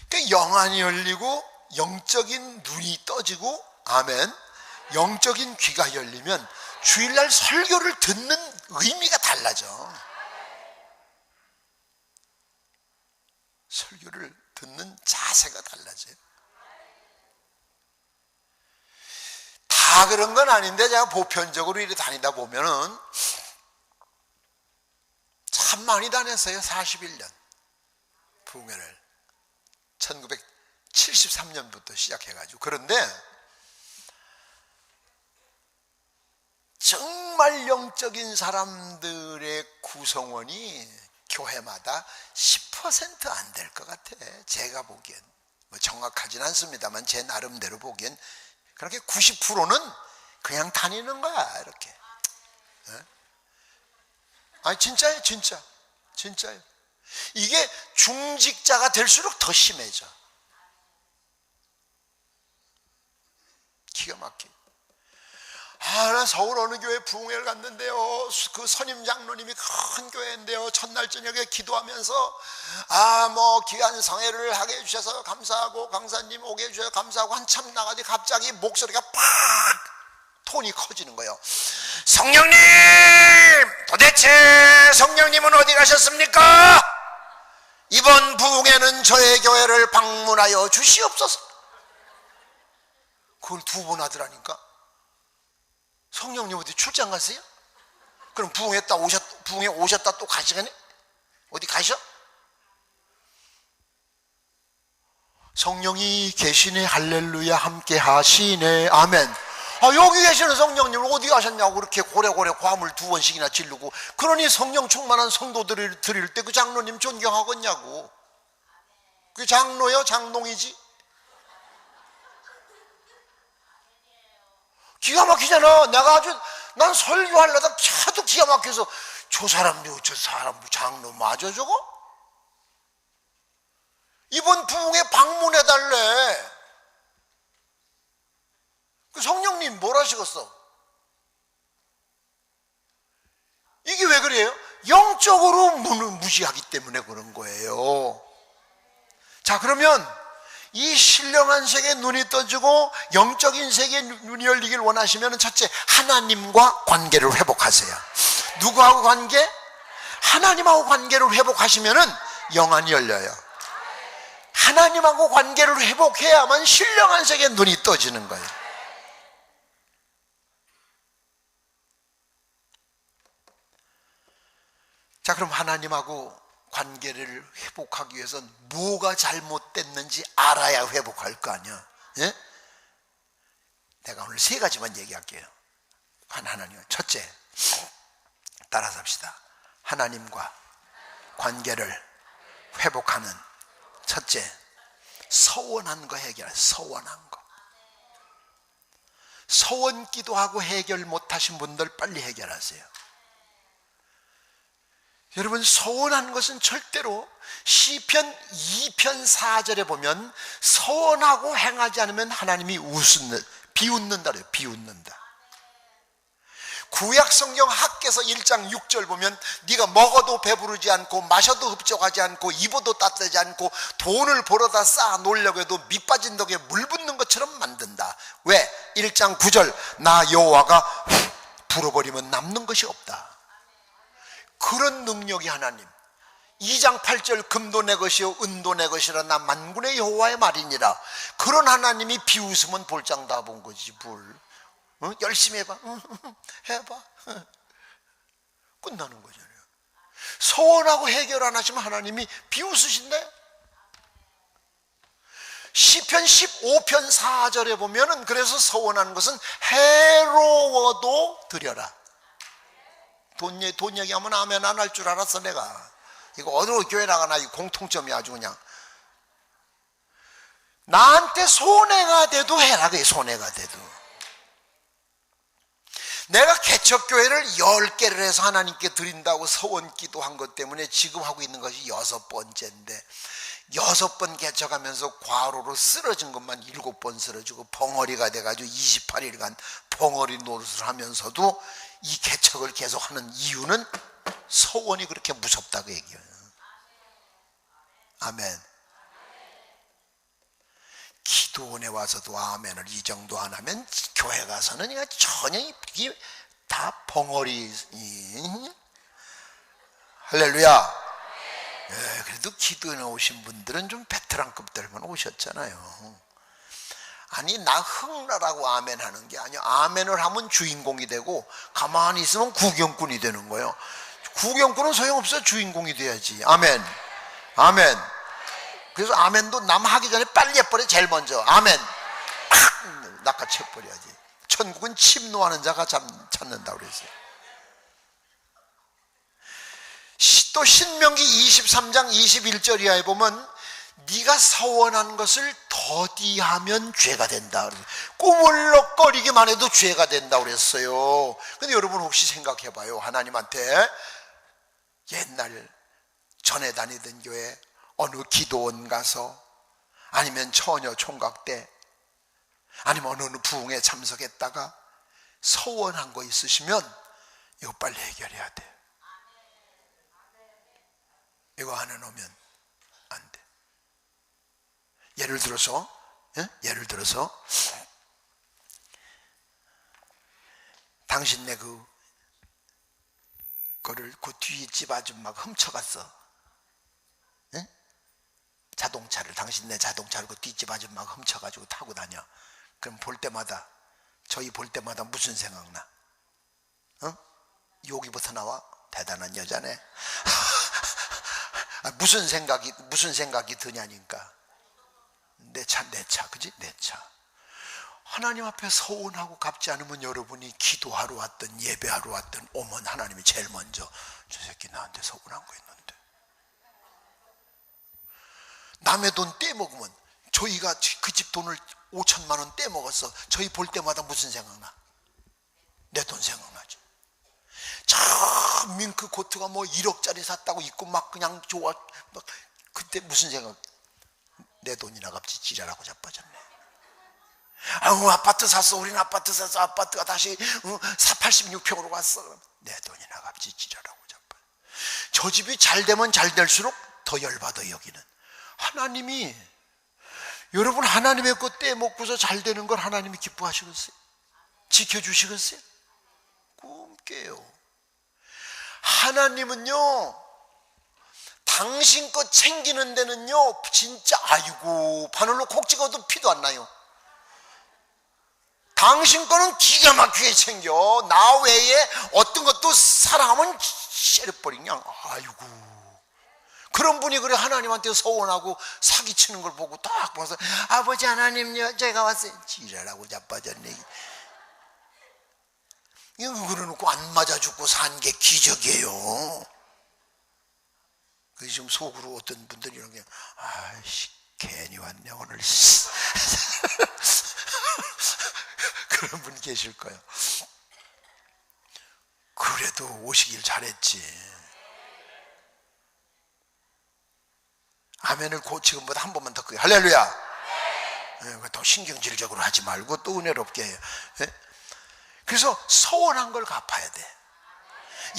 그러니까 영안이 열리고 영적인 눈이 떠지고, 아멘, 영적인 귀가 열리면 주일날 설교를 듣는 의미가 달라져. 설교를 듣는 자세가 달라져요. 다 그런 건 아닌데 제가 보편적으로 이렇게 다니다 보면은 참 많이 다녔어요. 41년 부흥회를 1973년부터 시작해가지고. 그런데 정말 영적인 사람들의 구성원이 교회마다 10% 안 될 것 같아. 제가 보기엔 정확하진 않습니다만 제 나름대로 보기엔 그렇게 90%는 그냥 다니는 거야, 이렇게. 아니 진짜예요, 진짜예요. 이게 중직자가 될수록 더 심해져. 기가 막히게. 나 서울 어느 교회 부흥회를 갔는데요, 그 선임 장로님이 큰 교회인데요, 첫날 저녁에 기도하면서 뭐 귀한 성회를 하게 해주셔서 감사하고 강사님 오게 해주셔서 감사하고 한참 나가더니 갑자기 목소리가 팍 톤이 커지는 거예요. 성령님, 도대체 성령님은 어디 가셨습니까? 이번 부흥회는 저의 교회를 방문하여 주시옵소서. 그걸 2번 하더라니까. 성령님 어디 출장 갔어요? 그럼 부흥회 오셨다 또 가시겠네? 어디 가셔? 성령이 계시네. 할렐루야. 함께 하시네. 아멘. 여기 계시는 성령님은 어디 가셨냐고 그렇게 고래고래 과물 2번씩이나 지르고, 그러니 성령 충만한 성도들을 드릴 때 그 장로님 존경하겠냐고. 그 장로요? 장롱이지? 기가 막히잖아. 난 설교하려다 하도 기가 막혀서 저 사람 장로 맞아 저거? 이번 부흥회 방문해달래. 그 성령님 뭘 하시겠어? 이게 왜 그래요? 영적으로 무시하기 때문에 그런 거예요. 자, 그러면 이 신령한 세계에 눈이 떠지고 영적인 세계에 눈이 열리길 원하시면, 첫째, 하나님과 관계를 회복하세요. 누구하고 관계? 하나님하고 관계를 회복하시면 영안이 열려요. 하나님하고 관계를 회복해야만 신령한 세계에 눈이 떠지는 거예요. 자, 그럼 하나님하고 관계를 회복하기 위해서는 뭐가 잘못됐는지 알아야 회복할 거 아니야. 예? 내가 오늘 3가지만 얘기할게요. 하나님. 첫째, 따라서 합시다. 하나님과 관계를 회복하는 첫째, 서원한 거 해결해. 서원한 거. 서원 기도하고 해결 못하신 분들 빨리 해결하세요. 여러분, 서원한 것은 절대로 시편 2편 4절에 보면 서원하고 행하지 않으면 하나님이 비웃는다 그래요. 비웃는다. 구약 성경 학개서 1장 6절 보면 네가 먹어도 배부르지 않고 마셔도 흡족하지 않고 입어도 따뜻하지 않고 돈을 벌어다 쌓아 놓으려고 해도 밑 빠진 덕에 물 붓는 것처럼 만든다. 왜? 1장 9절 나 여호와가 불어버리면 남는 것이 없다. 그런 능력이 하나님. 2장 8절 금도 내 것이요 은도 내 것이라 나 만군의 여호와의 말이니라. 그런 하나님이 비웃으면 볼장 다 본 거지. 열심히 해봐. 해봐. 끝나는 거잖아요. 서원하고 해결 안 하시면 하나님이 비웃으신대. 시편 15편 4절에 보면은 그래서 서원하는 것은 해로워도 드려라. 돈 얘기하면 아멘 안 할 줄 알았어 내가. 이거 어느 교회 나가나 이 공통점이 아주 그냥. 나한테 손해가 돼도 해라. 그게 손해가 돼도. 내가 개척교회를 10개를 해서 하나님께 드린다고 서원 기도한 것 때문에 지금 하고 있는 것이 6번째인데 6번 개척하면서 과로로 쓰러진 것만 7번 쓰러지고 벙어리가 돼가지고 28일간 벙어리 노릇을 하면서도 이 개척을 계속하는 이유는 서원이 그렇게 무섭다고 얘기해요. 아멘. 기도원에 와서도 아멘을 이 정도 안 하면 교회 가서는 전혀 이게 다 벙어리. 할렐루야. 예, 그래도 기도원에 오신 분들은 좀 베테랑급들만 오셨잖아요. 아니 나 흥나라고 아멘 하는 게 아니야. 아멘을 하면 주인공이 되고 가만히 있으면 구경꾼이 되는 거예요. 구경꾼은 소용없어. 주인공이 돼야지. 아멘. 아멘. 그래서 아멘도 남 하기 전에 빨리 해버려. 제일 먼저 아멘 팍 낚아채버려야지. 천국은 침노하는 자가 찾는다고 그랬어요. 또 신명기 23장 21절 이하에 보면 네가 서원한 것을 더디하면 죄가 된다. 꾸물럭거리기만 해도 죄가 된다고 그랬어요. 근데 여러분 혹시 생각해봐요. 하나님한테 옛날 전에 다니던 교회 어느 기도원 가서 아니면 처녀 총각 때 아니면 어느 부흥에 참석했다가 서원한 거 있으시면 이거 빨리 해결해야 돼. 이거 안 해놓으면 안 돼. 예를 들어서 당신네 그거를 그 뒷집 아줌마가 훔쳐갔어. 응? 자동차를, 당신네 자동차를 그 뒷집 아줌마가 훔쳐가지고 타고 다녀. 그럼 저희 볼 때마다 무슨 생각나? 여기부터 나와? 대단한 여자네. 무슨 생각이 드냐니까. 내 차, 그지? 내 차. 하나님 앞에 서운하고 갚지 않으면 여러분이 기도하러 왔든 예배하러 왔든 오면 하나님이 제일 먼저 저 새끼 나한테 서운한 거 있는데. 남의 돈 떼먹으면, 저희가 그 집 돈을 5천만 원 떼먹었어. 저희 볼 때마다 무슨 생각나? 내 돈 생각나지. 저 밍크 코트가 뭐 1억짜리 샀다고 입고 막 그냥 좋아. 막 그때 무슨 생각? 내 돈이나 값지 지랄하고 자빠졌네. 아파트 샀어. 우리는 아파트 샀어. 아파트가 다시 86평으로 갔어. 내 돈이나 값지 지랄하고 자빠져. 저 집이 잘 되면 잘 될수록 더 열받아. 여기는 하나님이, 여러분 하나님의 것 떼먹고서 잘 되는 걸 하나님이 기뻐하시겠어요? 지켜주시겠어요? 꿈깨요. 하나님은요, 당신 것 챙기는 데는요, 진짜 아이고 바늘로 콕 찍어도 피도 안 나요. 당신 거는 기가 막히게 챙겨. 나 외에 어떤 것도 사랑하면 째려버리냐. 아이고. 그런 분이 그래 하나님한테 서운하고 사기치는 걸 보고 딱 봐서, 아버지 하나님요, 제가 왔어요. 지랄하고 자빠졌네. 이거 그래놓고 안 맞아 죽고 산 게 기적이에요. 그래서 지금 속으로 어떤 분들이 이런 게, 아이씨 괜히 왔네 오늘. 그런 분 계실 거예요. 그래도 오시길 잘했지. 아멘을 지금보다 한 번만 더 크게. 할렐루야. 네, 또 신경질적으로 하지 말고 또 은혜롭게 해요. 네? 그래서 서운한 걸 갚아야 돼.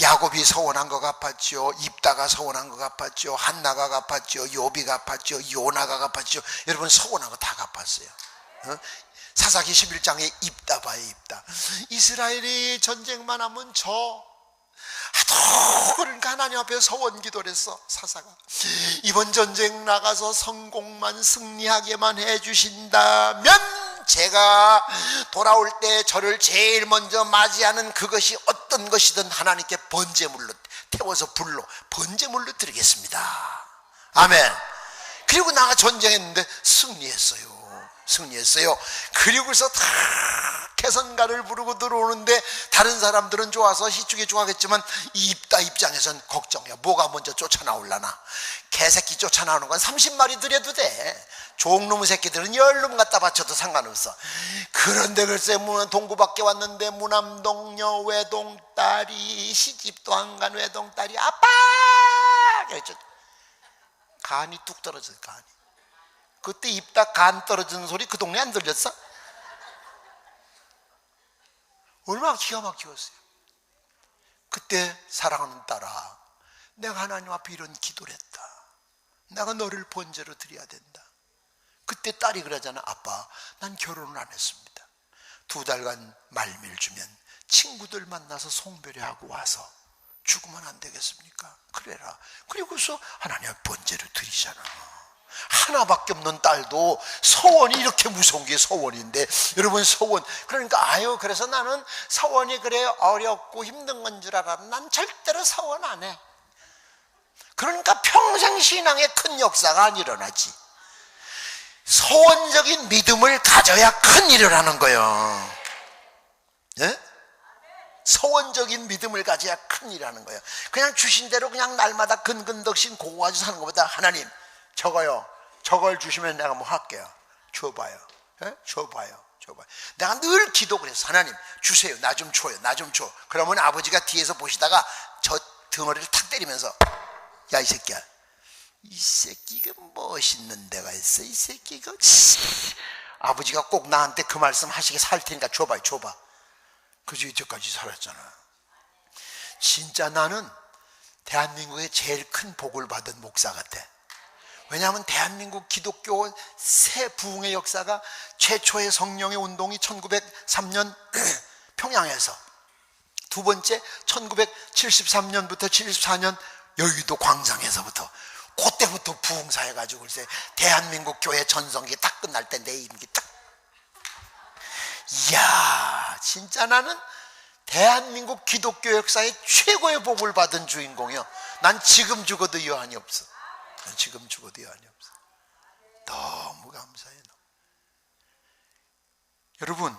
야곱이 서운한 거 갚았죠. 입다가 서운한 거 갚았죠. 한나가 갚았죠. 욥이 갚았죠. 요나가 갚았죠. 여러분 서운한 거 다 갚았어요. 사사기 11장에 입다 봐요. 입다. 이스라엘이 전쟁만 하면 하도 그러니까 하나님 앞에 서원 기도를 했어. 사사가 이번 전쟁 나가서 성공만 승리하게만 해주신다면 제가 돌아올 때 저를 제일 먼저 맞이하는 그것이 어떤 것이든 하나님께 번제물로 태워서 불로 번제물로 드리겠습니다. 아멘. 그리고 나가 전쟁했는데 승리했어요. 그리고서 다 개선가를 부르고 들어오는데 다른 사람들은 좋아서 희죽이 좋아하겠지만 이 입다 입장에선 걱정이야. 뭐가 먼저 쫓아나올라나. 개새끼 쫓아나오는 건 30마리 들여도 돼. 종놈의 새끼들은 10놈 갖다 바쳐도 상관없어. 그런데 글쎄 동구밖에 왔는데 무남동녀 외동딸이 시집도 안 간 외동딸이 아빠! 간이 뚝 떨어져. 간이. 그때 입다 간 떨어지는 소리 그 동네 안 들렸어? 얼마나 기가 막히었어요. 그때 사랑하는 딸아, 내가 하나님 앞에 이런 기도를 했다. 내가 너를 번제로 드려야 된다. 그때 딸이 그러잖아. 아빠, 난 결혼을 안 했습니다. 2달간 말미를 주면 친구들 만나서 송별회하고 와서 죽으면 안 되겠습니까? 그래라. 그리고서 하나님 앞에 번제를 드리잖아. 하나밖에 없는 딸도 서원이 이렇게 무서운 게 서원인데, 여러분 서원, 그러니까 그래서 나는 서원이 그래 어렵고 힘든 건 줄 알아. 난 절대로 서원 안 해. 그러니까 평생 신앙에 큰 역사가 안 일어나지. 서원적인 믿음을 가져야 큰 일을 하는 거예요. 예? 서원적인 믿음을 가져야 큰 일을 하는 거예요. 그냥 주신 대로 그냥 날마다 근근덕신 고고가지고 사는 것보다 하나님 저걸 주시면 내가 뭐 할게요. 줘봐요. 예? 줘봐요. 내가 늘 기도를 해서 하나님 주세요. 나 좀 줘요. 그러면 아버지가 뒤에서 보시다가 저 덩어리를 탁 때리면서, 야 이 새끼야, 이 새끼가 멋있는 데가 있어. 이 새끼가. 아버지가 꼭 나한테 그 말씀 하시게 살 테니까 줘봐. 그저 이때까지 살았잖아. 진짜 나는 대한민국의 제일 큰 복을 받은 목사 같아. 왜냐하면 대한민국 기독교 새 부흥의 역사가 최초의 성령의 운동이 1903년 평양에서, 두 번째 1973년부터 74년 여의도 광장에서부터, 그때부터 부흥사 해가지고 글쎄 대한민국 교회 전성기 딱 끝날 때 내 임기 딱. 이야, 진짜 나는 대한민국 기독교 역사의 최고의 복을 받은 주인공이요. 난 지금 죽어도 여한이 없어. 난 지금 죽어도 여한이 없어. 너무 감사해. 여러분,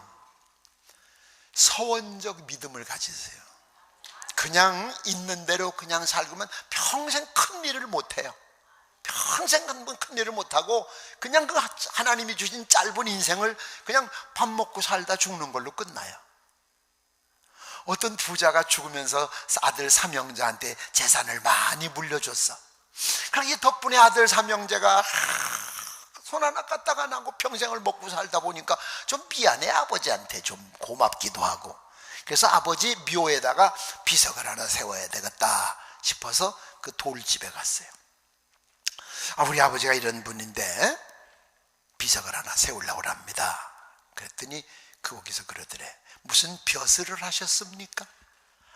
서원적 믿음을 가지세요. 그냥 있는 대로 그냥 살고면 평생 큰 일을 못해요. 평생 큰 일을 못하고 그냥 그 하나님이 주신 짧은 인생을 그냥 밥 먹고 살다 죽는 걸로 끝나요. 어떤 부자가 죽으면서 아들 삼형제한테 재산을 많이 물려줬어. 그러니까 이 덕분에 아들 삼형제가 손 하나 까딱 안 하고 평생을 먹고 살다 보니까 좀 미안해, 아버지한테 좀 고맙기도 하고. 그래서 아버지 묘에다가 비석을 하나 세워야 되겠다 싶어서 그 돌집에 갔어요. 우리 아버지가 이런 분인데 비석을 하나 세우려고 합니다. 그랬더니 거기서 그러더래. 무슨 벼슬을 하셨습니까?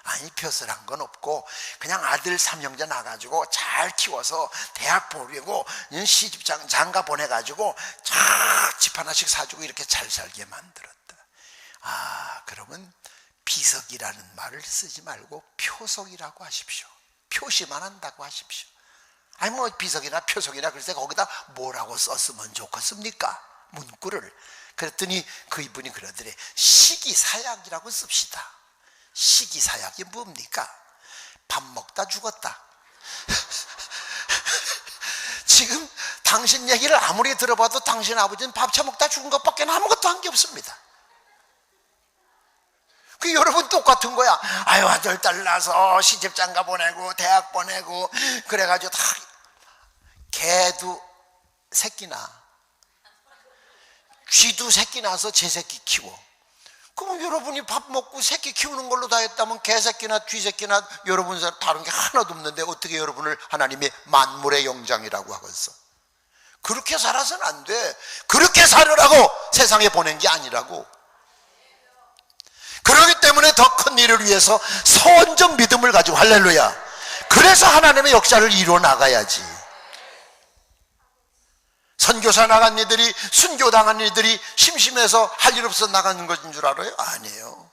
아니, 벼슬 한 건 없고 그냥 아들 삼형제 나가지고 잘 키워서 대학 보내고 시집 장가 보내가지고 집 하나씩 사주고 이렇게 잘 살게 만들었다. 그러면 비석이라는 말을 쓰지 말고 표석이라고 하십시오. 표시만 한다고 하십시오. 아니 뭐 비석이나 표석이나 글쎄 거기다 뭐라고 썼으면 좋겠습니까? 문구를. 그랬더니 그 이분이 그러더래. 시기사약이라고 씁시다. 시기사약이 뭡니까? 밥 먹다 죽었다. 지금 당신 얘기를 아무리 들어봐도 당신 아버지는 밥 처먹다 죽은 것밖에 아무것도 한 게 없습니다. 그 여러분 똑같은 거야. 아유, 아들 딸 낳아서 시집 장가 보내고 대학 보내고 그래가지고 다 개도 새끼 낳아, 쥐도 새끼 낳아서 제 새끼 키워. 그럼 여러분이 밥 먹고 새끼 키우는 걸로 다 했다면 개새끼나 쥐새끼나 여러분 다른 게 하나도 없는데 어떻게 여러분을 하나님이 만물의 영장이라고 하겠어? 그렇게 살아서는 안 돼. 그렇게 살으라고 세상에 보낸 게 아니라고. 그렇기 때문에 더 큰 일을 위해서 서원적 믿음을 가지고, 할렐루야, 그래서 하나님의 역사를 이루어 나가야지. 선교사 나간 이들이, 순교 당한 이들이 심심해서 할 일 없어 나가는 것인 줄 알아요? 아니에요.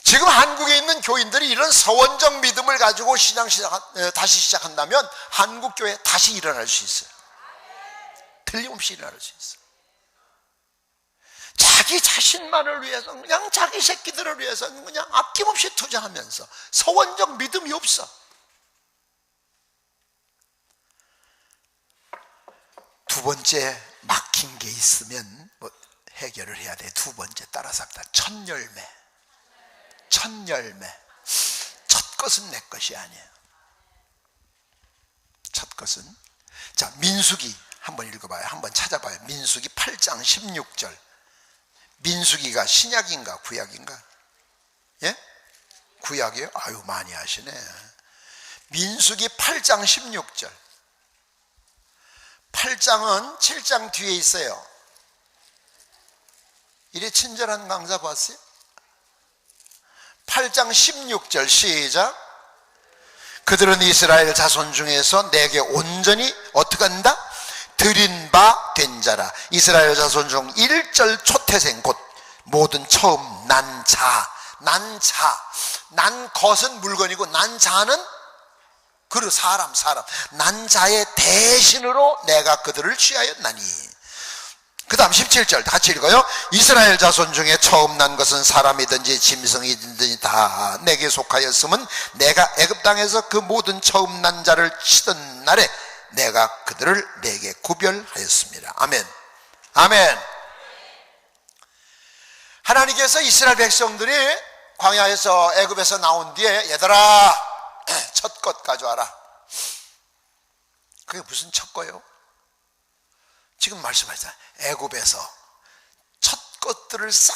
지금 한국에 있는 교인들이 이런 서원적 믿음을 가지고 다시 시작한다면 한국 교회 다시 일어날 수 있어요. 틀림없이 일어날 수 있어요. 자기 자신만을 위해서, 그냥 자기 새끼들을 위해서 그냥 아낌없이 투자하면서 서원적 믿음이 없어. 두 번째 막힌 게 있으면 뭐 해결을 해야 돼. 두 번째 따라서 합니다. 첫 열매. 첫 열매. 첫 것은 내 것이 아니에요. 첫 것은, 자, 민수기 한번 읽어봐요. 한번 찾아봐요. 민수기 8장 16절. 민수기가 신약인가 구약인가? 예? 구약이에요? 아유, 많이 하시네. 민수기 8장 16절. 8장은 7장 뒤에 있어요. 이래 친절한 강사 봤어요? 8장 16절 시작. 그들은 이스라엘 자손 중에서 내게 온전히 어떻게 한다? 드린 바 된 자라. 이스라엘 자손 중 1절 초태생 곧 모든 처음 난 자. 난 것은 물건이고 난 자는 그릇, 사람. 난 자의 대신으로 내가 그들을 취하였나니. 그 다음 17절 같이 읽어요. 이스라엘 자손 중에 처음 난 것은 사람이든지 짐승이든지 다 내게 속하였음은 내가 애굽 땅에서 그 모든 처음 난 자를 치던 날에 내가 그들을 내게 구별하였습니다. 아멘. 아멘. 하나님께서 이스라엘 백성들이 광야에서 애굽에서 나온 뒤에 얘들아 첫 것 가져와라. 그게 무슨 첫 거예요? 지금 말씀하셨잖아요. 애굽에서 것들을 싹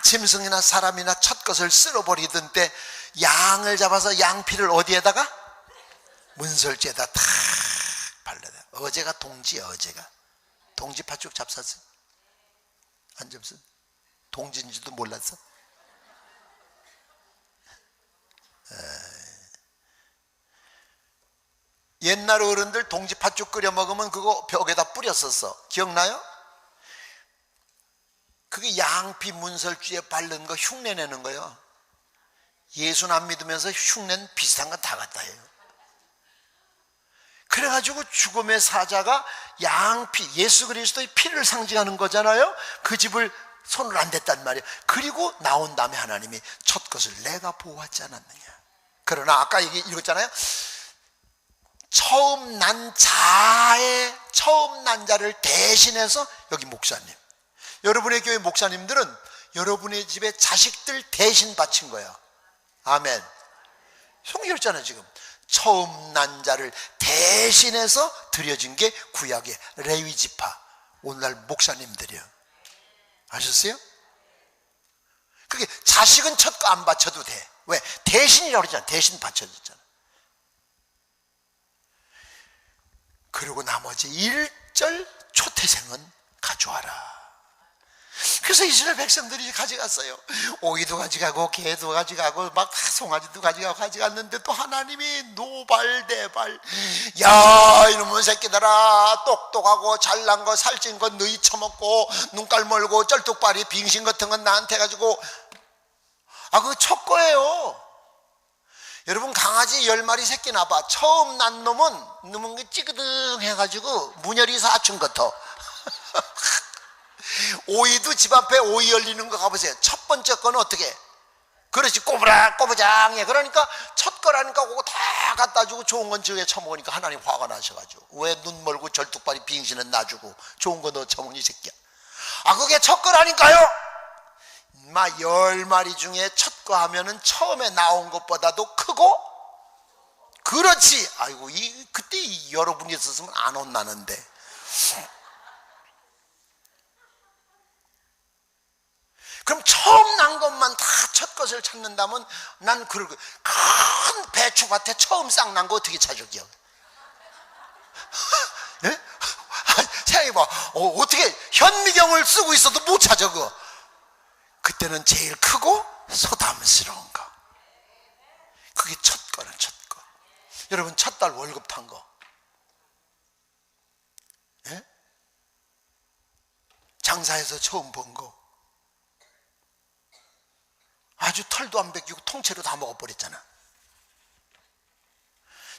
짐승이나 사람이나 첫 것을 쓸어버리던 때 양을 잡아서 양피를 어디에다가? 문설주에다 탁 발라요. 어제가 동지야. 어제가 동지 팥죽 잡쌌어? 안 잡쌌어? 동지인지도 몰랐어? 옛날 어른들 동지 팥죽 끓여 먹으면 그거 벽에다 뿌렸었어. 기억나요? 그게 양피 문설주에 바른 거 흉내내는 거예요. 예수 안 믿으면서 흉내는 비슷한 건 다 갖다 해요. 그래가지고 죽음의 사자가 양피, 예수 그리스도의 피를 상징하는 거잖아요. 그 집을 손을 안 댔단 말이에요. 그리고 나온 다음에 하나님이 첫 것을 내가 보호하지 않았느냐. 그러나 아까 읽었잖아요. 처음 난 자를 대신해서, 여기 목사님, 여러분의 교회 목사님들은 여러분의 집에 자식들 대신 바친 거예요. 아멘. 성경이잖아요. 지금 처음 난 자를 대신해서 드려진 게 구약의 레위 지파, 오늘날 목사님들이요. 아셨어요? 그게 자식은 첫 거 안 바쳐도 돼. 왜? 대신이라고 그러잖아. 대신 바쳐줬잖아. 그리고 나머지 1절 초태생은 가져와라. 그래서 이스라엘 백성들이 가져갔어요. 오이도 가져가고 개도 가져가고 막 송아지도 가져갔는데 또 하나님이 노발대발, 야 이놈의 새끼들아, 똑똑하고 잘난 거 살찐 거 너희 처먹고 눈깔 멀고 쩔뚝발이 빙신 같은 건 나한테 가지고, 그거 첫 거예요. 여러분 강아지 10마리 새끼 낳아봐. 처음 난 놈은 찌그등 해가지고 문열이 사춘 같아. 오이도 집 앞에 오이 열리는 거 가보세요. 첫 번째 거는 어떻게? 그렇지, 꼬부장해. 그러니까 첫 거라니까 그거 다 갖다 주고 좋은 건 저에 처먹으니까 하나님 화가 나셔가지고, 왜 눈 멀고 절뚝발이 빙신은 놔주고 좋은 거 너 처먹니 새끼야. 그게 첫 거라니까요. 인마 10마리 중에 첫 거 하면은 처음에 나온 것보다도 크고, 그렇지. 아이고 그때 여러분이 있었으면 안 혼나는데. 그럼 처음 난 것만 다 첫 것을 찾는다면, 난 큰 배추밭에 처음 싹 난 거 어떻게 찾을게요? 예? 생각해봐. 어떻게 현미경을 쓰고 있어도 못 찾아. 그때는 제일 크고 소담스러운 거, 그게 첫 거는 첫 거. 여러분 첫 달 월급 탄 거, 예? 장사해서 처음 번 거, 아주 털도 안 벗기고 통째로 다 먹어버렸잖아.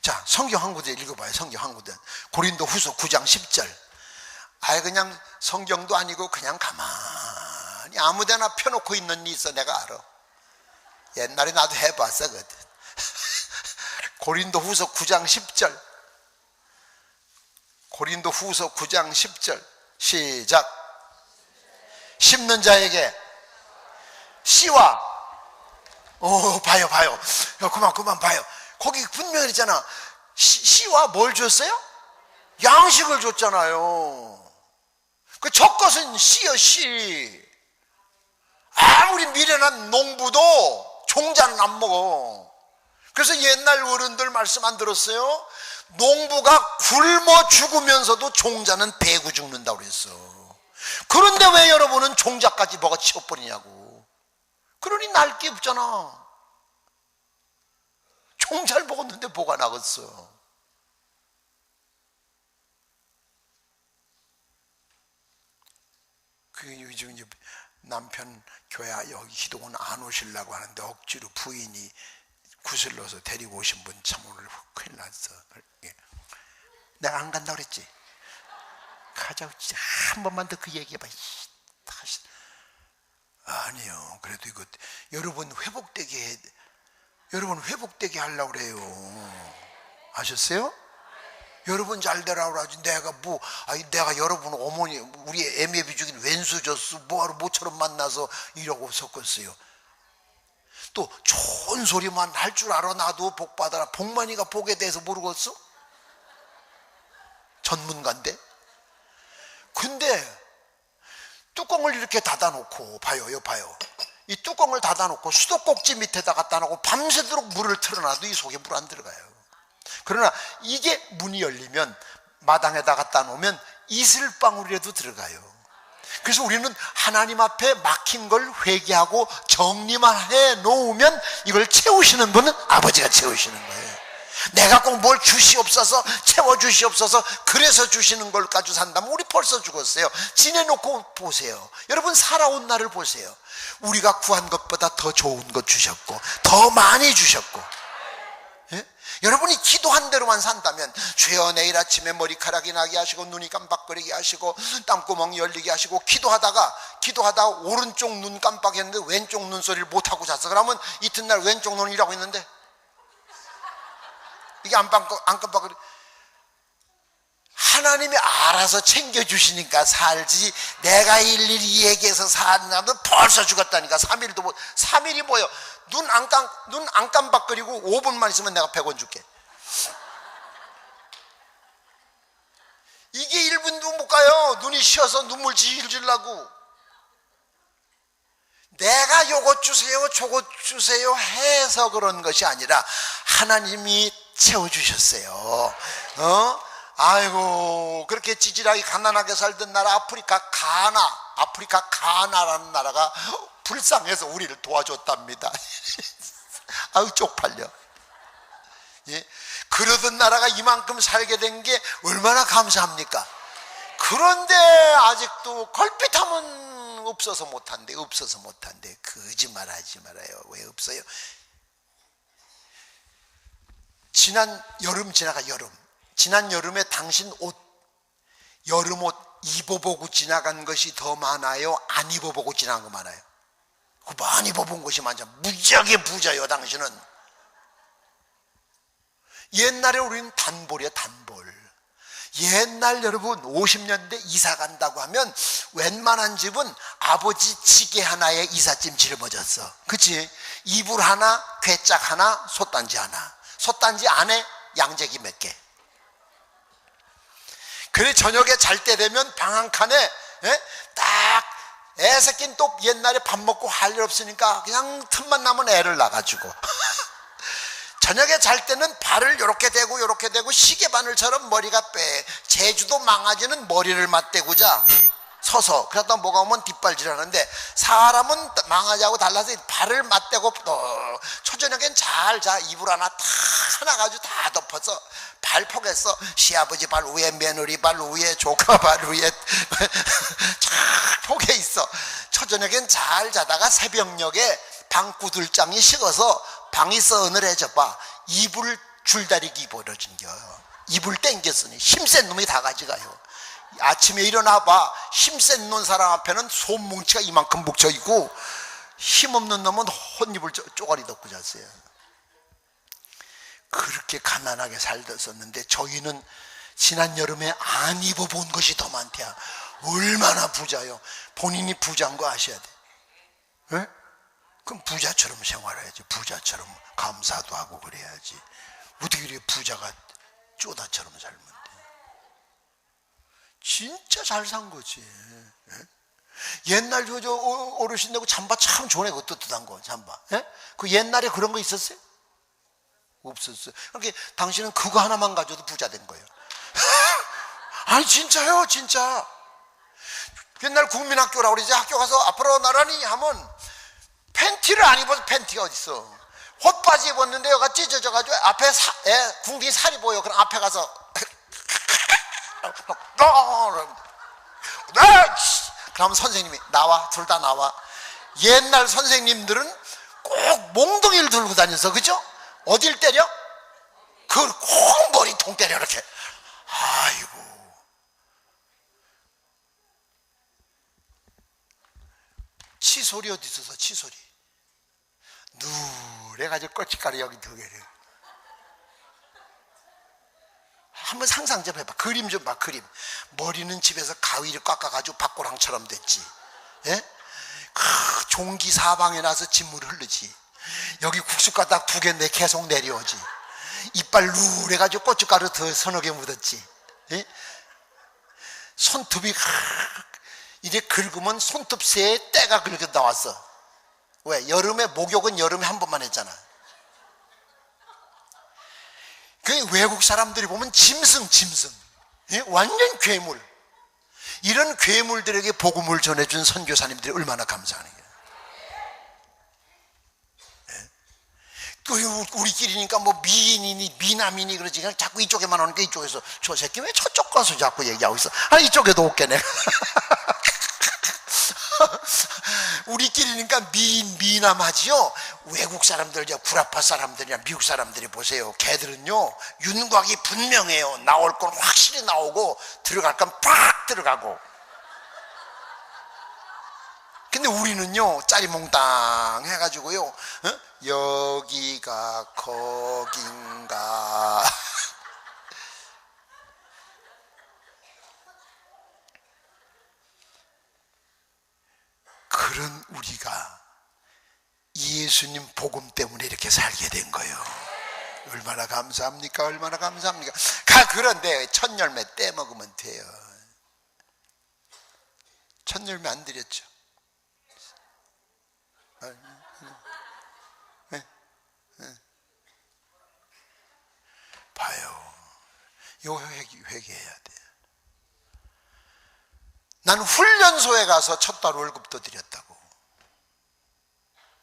자, 성경 한 구절 읽어봐요. 성경 한 구절. 고린도 후서 9장 10절. 그냥 성경도 아니고 그냥 가만히 아무데나 펴놓고 있는 일 있어. 내가 알아. 옛날에 나도 해봤었거든. 고린도 후서 9장 10절. 고린도 후서 9장 10절. 시작. 심는 자에게 씨와, 봐요. 그만 봐요. 거기 분명히 있잖아. 씨와 뭘 줬어요? 양식을 줬잖아요. 그 첫 것은 씨요, 씨. 아무리 미련한 농부도 종자는 안 먹어. 그래서 옛날 어른들 말씀 안 들었어요? 농부가 굶어 죽으면서도 종자는 배고 죽는다고 그랬어. 그런데 왜 여러분은 종자까지 먹어치워버리냐고. 그러니 날 게 없잖아. 종잘 먹었는데 뭐가 나겠어. 그게 요즘 이제 남편 교회 여기 기도원 안 오시려고 하는데 억지로 부인이 구슬러서 데리고 오신 분 참 오늘 큰일 났어. 내가 안 간다고 그랬지. 가자고. 진짜 한 번만 더 그 얘기해봐. 다시. 아니요. 그래도 이거 여러분 회복되게 하려고 그래요. 아셨어요? 여러분 잘 되라고 하지. 내가 여러분 어머니, 우리 애매비 중인 왼수 줬어. 뭐하러 모처럼 만나서 이러고 섞었어요. 또 좋은 소리만 할 줄 알아. 나도 복 받아라. 복만이가 복에 대해서 모르겠어? 전문가인데. 근데 뚜껑을 이렇게 이렇게 닫아놓고 봐요. 이 뚜껑을 닫아놓고 수도꼭지 밑에다 갖다 놓고 밤새도록 물을 틀어놔도 이 속에 물 안 들어가요. 그러나 이게 문이 열리면 마당에다 갖다 놓으면 이슬방울이라도 들어가요. 그래서 우리는 하나님 앞에 막힌 걸 회개하고 정리만 해 놓으면 이걸 채우시는 분은 아버지가 채우시는 거예요. 내가 꼭 뭘 주시옵소서, 채워주시옵소서, 그래서 주시는 걸 가지고 산다면 우리 벌써 죽었어요. 지내놓고 보세요. 여러분 살아온 날을 보세요. 우리가 구한 것보다 더 좋은 것 주셨고 더 많이 주셨고, 예? 여러분이 기도한 대로만 산다면 주여 내일 아침에 머리카락이 나게 하시고 눈이 깜빡거리게 하시고 땀구멍 열리게 하시고, 기도하다가 오른쪽 눈 깜빡했는데 왼쪽 눈 소리를 못하고 잤어. 그러면 이튿날 왼쪽 눈이 일하고 있는데 이게 안 깜빡거리. 하나님이 알아서 챙겨주시니까 살지, 내가 일일이 얘기해서 살면 벌써 죽었다니까. 3일이 뭐예요? 눈 안 깜빡거리고 5분만 있으면 내가 100원 줄게. 이게 1분도 못 가요. 눈이 쉬어서 눈물 질질 나고. 내가 요것 주세요 저것 주세요 해서 그런 것이 아니라 하나님이 채워주셨어요. 아이고, 그렇게 찌질하게 가난하게 살던 나라 아프리카 가나라는 나라가 불쌍해서 우리를 도와줬답니다. 아유 쪽팔려. 예? 그러던 나라가 이만큼 살게 된 게 얼마나 감사합니까? 그런데 아직도 걸핏하면 없어서 못한대. 거짓말하지 말아요. 왜 없어요? 지난 여름 지난 여름에 당신 여름 옷 입어보고 지나간 것이 더 많아요? 안 입어보고 지나간 거 많아요? 많이 입어본 것이 많죠. 무지하게 부자요 당신은. 옛날에 우리는 단볼이야, 단볼. 옛날 여러분 50년대 이사 간다고 하면 웬만한 집은 아버지 지게 하나에 이삿짐 짊어졌어. 그치? 이불 하나, 괴짝 하나, 솥단지 하나. 솥단지 안에 양재기 몇 개. 그래 저녁에 잘 때 되면 방 한 칸에 딱 애새끼는 또 옛날에 밥 먹고 할 일 없으니까 그냥 틈만 나면 애를 낳아가지고 저녁에 잘 때는 발을 요렇게 대고 시계바늘처럼 머리가 제주도 망아지는 머리를 맞대고자 서서, 그러다 뭐가 오면 뒷발질하는데 사람은 망아지하고 달라서 발을 맞대고 초저녁엔 잘 자. 이불 하나 탁 하나 가지고 다 덮어서 발 포개서 시아버지 발 위에, 며느리 발 위에, 조카 발 위에 쫙 포개 있어. 초저녁엔 잘 자다가 새벽녘에 방구들장이 식어서 방이 서늘해져 봐. 이불 줄다리기 입어러진겨. 이불 땡겼으니 힘센 놈이 다 가져가요. 아침에 일어나 봐. 힘센 놈 사람 앞에는 손뭉치가 이만큼 묵혀있고 힘없는 놈은 혼이불 쪼가리 덮고 잤어요. 그렇게 가난하게 살았었는데 저희는 지난 여름에 안 입어본 것이 더 많대요. 얼마나 부자요. 본인이 부자인 거 아셔야 돼. 네? 그럼 부자처럼 생활해야지. 부자처럼 감사도 하고 그래야지. 어떻게 이렇게 부자가 쪼다처럼 살면 돼. 진짜 잘 산 거지. 예? 옛날 저 어르신들하고 잠바 참 좋네. 그 뜨뜻한 거 잠바. 예? 그 옛날에 그런 거 있었어요? 없었어요. 그러니까 당신은 그거 하나만 가져도 부자 된 거예요. 아니 진짜요, 진짜. 옛날 국민학교라고 그러지. 학교 가서 앞으로 나란히 하면 팬티를 안 입어서 팬티가 어딨어. 헛바지 입었는데 여기가 찢어져가지고 앞에 궁둥이 살이 보여. 그럼 앞에 가서 그럼 선생님이 나와, 둘 다 나와. 옛날 선생님들은 꼭 몽둥이를 들고 다녀서, 그죠? 어딜 때려? 그걸 꼭 머리통 때려 이렇게. 아이고. 치솔이 어디 있어서 치솔이 누래가지고 꼬치가루 여기 두 개를. 한번 상상 좀 해봐. 그림 좀 봐. 그림. 머리는 집에서 가위를 깎아가지고 박고랑처럼 됐지. 예? 종기 사방에 나서 진물 흐르지. 여기 국수가닥 두 개 내 계속 내려오지. 이빨 누래가지고 고춧가루 더 서너 개 묻었지. 예? 손톱이 이래 긁으면 손톱새에 때가 긁어 나왔어. 왜? 여름에 목욕은 여름에 한 번만 했잖아. 그 외국 사람들이 보면 짐승 예? 완전 괴물. 이런 괴물들에게 복음을 전해준 선교사님들이 얼마나 감사하는 거예요. 예? 또 우리끼리니까 뭐 미인이니 미남이니 그러지, 그냥 자꾸 이쪽에만 오니까 이쪽에서 저 새끼 왜 저쪽 가서 자꾸 얘기하고 있어. 아, 이쪽에도 올게 내가. 우리끼리니까 미남하지요. 외국 사람들, 구라파 사람들이나 미국 사람들이 보세요. 걔들은요 윤곽이 분명해요. 나올 건 확실히 나오고 들어갈 건 팍 들어가고. 근데 우리는요 짜리몽땅 해가지고요, 어? 여기가 거긴가. 그런 우리가 예수님 복음 때문에 이렇게 살게 된 거예요. 얼마나 감사합니까? 얼마나 감사합니까? 그런데 첫 열매 떼먹으면 돼요. 첫 열매 안 드렸죠? 봐요. 이거 회개해야 돼. 난 훈련소에 가서 첫 달 월급도 드렸다고.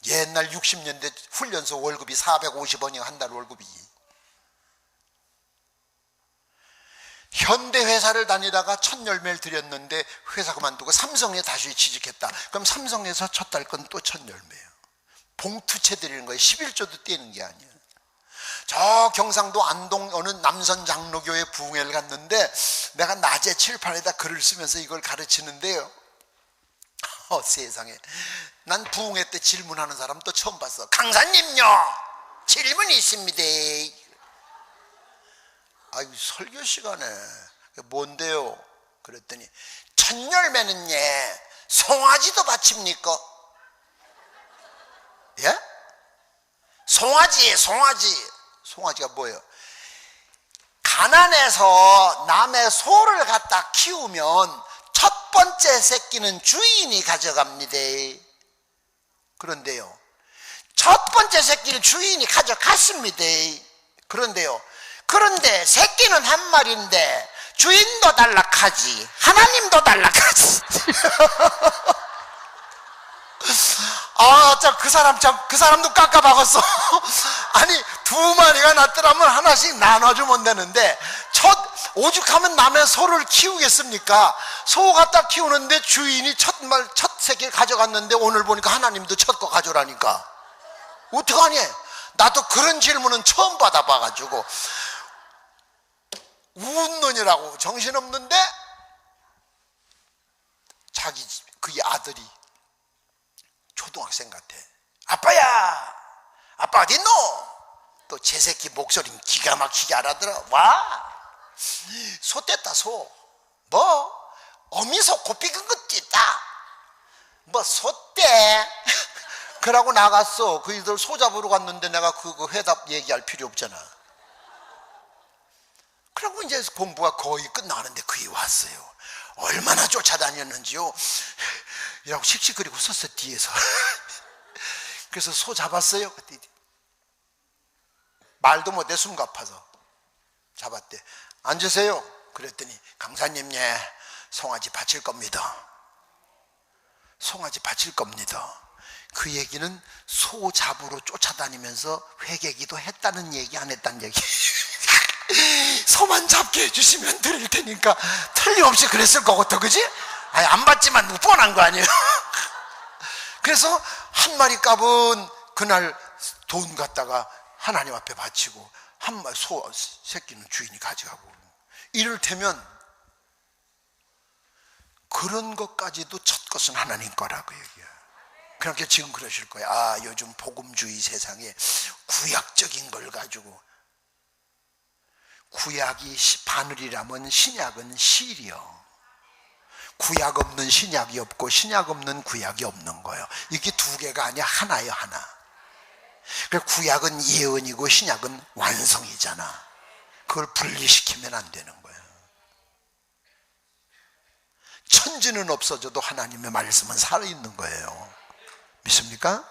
옛날 60년대 훈련소 월급이 450원이요, 한 달 월급이. 현대 회사를 다니다가 첫 열매를 드렸는데 회사 그만두고 삼성에 다시 취직했다. 그럼 삼성에서 첫 달 건 또 첫 열매예요. 봉투채 드리는 거예요. 11조도 떼는 게 아니에요. 저 경상도 안동 어느 남선 장로교회 부흥회를 갔는데 내가 낮에 칠판에다 글을 쓰면서 이걸 가르치는데요, 세상에, 난 부흥회 때 질문하는 사람 또 처음 봤어. 강사님요, 질문이 있습니다. 아유, 설교 시간에 뭔데요? 그랬더니 첫 열매는 송아지도 바칩니까? 예? 송아지예요, 송아지. 송아지가 뭐예요? 가난해서 남의 소를 갖다 키우면 첫 번째 새끼는 주인이 가져갑니다. 그런데요, 첫 번째 새끼를 주인이 가져갔습니다. 그런데 새끼는 한 마리인데 주인도 단락하지, 하나님도 단락하지. 아, 그 사람도 깎아박았어. 아니, 두 마리가 낳더라면 하나씩 나눠주면 되는데, 오죽하면 남의 소를 키우겠습니까? 소 갖다 키우는데 주인이 첫 새끼를 가져갔는데 오늘 보니까 하나님도 첫 거 가져라니까. 어떡하니? 나도 그런 질문은 처음 받아봐가지고. 웃느니라고 정신없는데, 그의 아들이 초등학생 같아. 아빠야, 아빠 어딨노? 또 제 새끼 목소리는 기가 막히게 알아들어. 와, 소 뗐다, 소. 뭐? 어미소 고삐근 거 뗐다. 뭐 소 떼? 그러고 나갔어. 그이들 소 잡으러 갔는데 내가 그거 회답 얘기할 필요 없잖아. 그러고 이제 공부가 거의 끝나는데 그이 왔어요. 얼마나 쫓아다녔는지요. 이라고 씩씩거리고 섰어, 뒤에서. 그래서 소 잡았어요. 그때 말도 못해, 숨 가파서 잡았대. 앉으세요. 그랬더니 강사님, 송아지 바칠 겁니다. 송아지 바칠 겁니다. 그 얘기는 소 잡으러 쫓아다니면서 회개기도 했다는 얘기, 안 했다는 얘기. 소만 잡게 해주시면 드릴 테니까. 틀림없이 그랬을 거거든, 그지? 아니, 안 받지만 뻔한 거 아니에요? 그래서 한 마리 값은 그날 돈 갖다가 하나님 앞에 바치고, 한 마리 소 새끼는 주인이 가져가고. 이를테면 그런 것까지도 첫 것은 하나님 거라고 얘기해요. 그러니까 지금 그러실 거예요. 아, 요즘 복음주의 세상에 구약적인 걸 가지고, 구약이 바늘이라면 신약은 실이요. 구약 없는 신약이 없고 신약 없는 구약이 없는 거예요. 이게 두 개가 아니야, 하나예요, 하나. 그러니까 구약은 예언이고 신약은 완성이잖아. 그걸 분리시키면 안 되는 거예요. 첫 천지는 없어져도 하나님의 말씀은 살아있는 거예요. 믿습니까?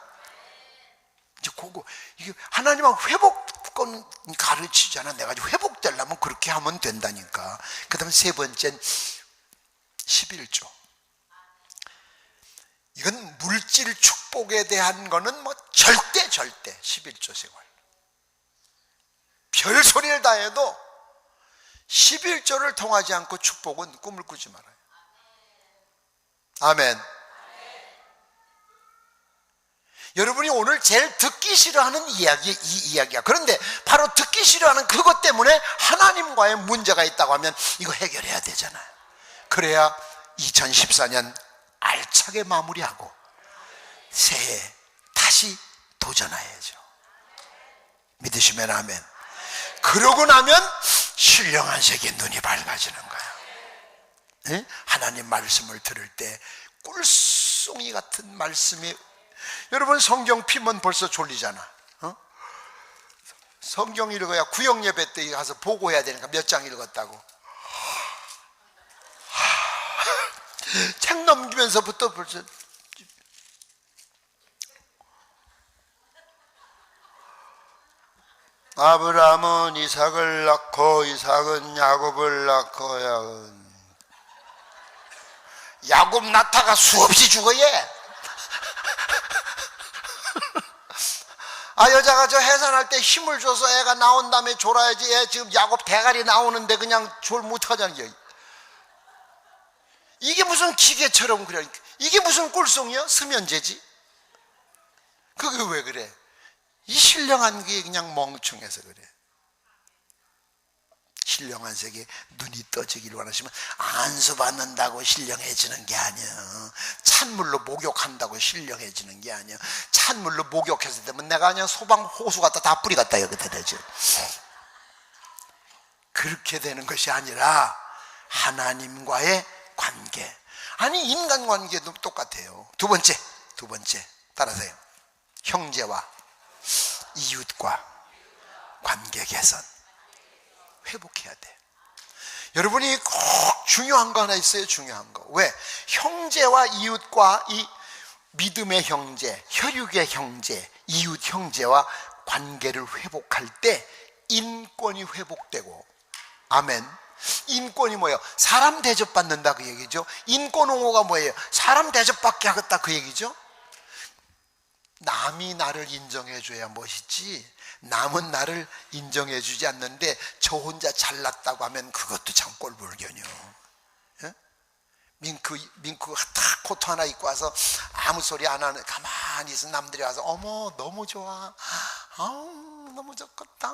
이제 그거, 이게 하나님은 회복권 가르치잖아. 내가 회복되려면 그렇게 하면 된다니까. 그 다음 세 번째는 11조. 이건 물질 축복에 대한 거는 뭐 절대 11조 생활. 별 소리를 다 해도 11조를 통하지 않고 축복은 꿈을 꾸지 말아요. 아멘. 여러분이 오늘 제일 듣기 싫어하는 이야기, 이 이야기야. 그런데 바로 듣기 싫어하는 그것 때문에 하나님과의 문제가 있다고 하면 이거 해결해야 되잖아요. 그래야 2014년 알차게 마무리하고 새해 다시 도전해야죠. 믿으시면 아멘. 그러고 나면 신령한 세계에 눈이 밝아지는 거예요. 네? 하나님 말씀을 들을 때 꿀송이 같은 말씀이, 여러분 성경 피면 벌써 졸리잖아. 성경 읽어야 구역 예배 때 가서 보고해야 되니까 몇 장 읽었다고. 책 넘기면서부터 벌써 아브라함은 이삭을 낳고 이삭은 야곱을 낳고 야곱 낳다가 수없이 죽어 얘. 여자가 저 해산할 때 힘을 줘서 애가 나온 다음에 졸아야지. 애 지금 야곱 대가리 나오는데 그냥 졸 못하자는 게. 이게 무슨 기계처럼 그래. 이게 무슨 꿀송이야? 수면제지. 그게 왜 그래? 이 신령한 게 그냥 멍청해서 그래. 신령한 세계 눈이 떠지기를 원하시면 안수받는다고 신령해지는 게 아니야. 찬물로 목욕한다고 신령해지는 게 아니야. 찬물로 목욕했을 때면 내가 그냥 소방 호수 갖다 다 뿌리 갖다 여기다 대지. 그렇게 되는 것이 아니라 하나님과의 관계. 아니 인간관계도 똑같아요. 두 번째 따라서요. 형제와 이웃과 관계 개선 회복해야 돼. 여러분이 꼭 중요한 거 하나 있어요. 중요한 거. 왜? 형제와 이웃과 이 믿음의 형제, 혈육의 형제, 이웃 형제와 관계를 회복할 때 인권이 회복되고, 아멘. 인권이 뭐예요? 사람 대접받는다 그 얘기죠. 인권옹호가 뭐예요? 사람 대접받게 하겠다 그 얘기죠. 남이 나를 인정해줘야 멋있지, 남은 나를 인정해주지 않는데 저 혼자 잘났다고 하면 그것도 참 꼴불견이요. 예? 민크가 딱 코트 하나 입고 와서 아무 소리 안 하는, 가만히 있어 남들이 와서 어머 너무 좋아, 아우 너무 좋겠다,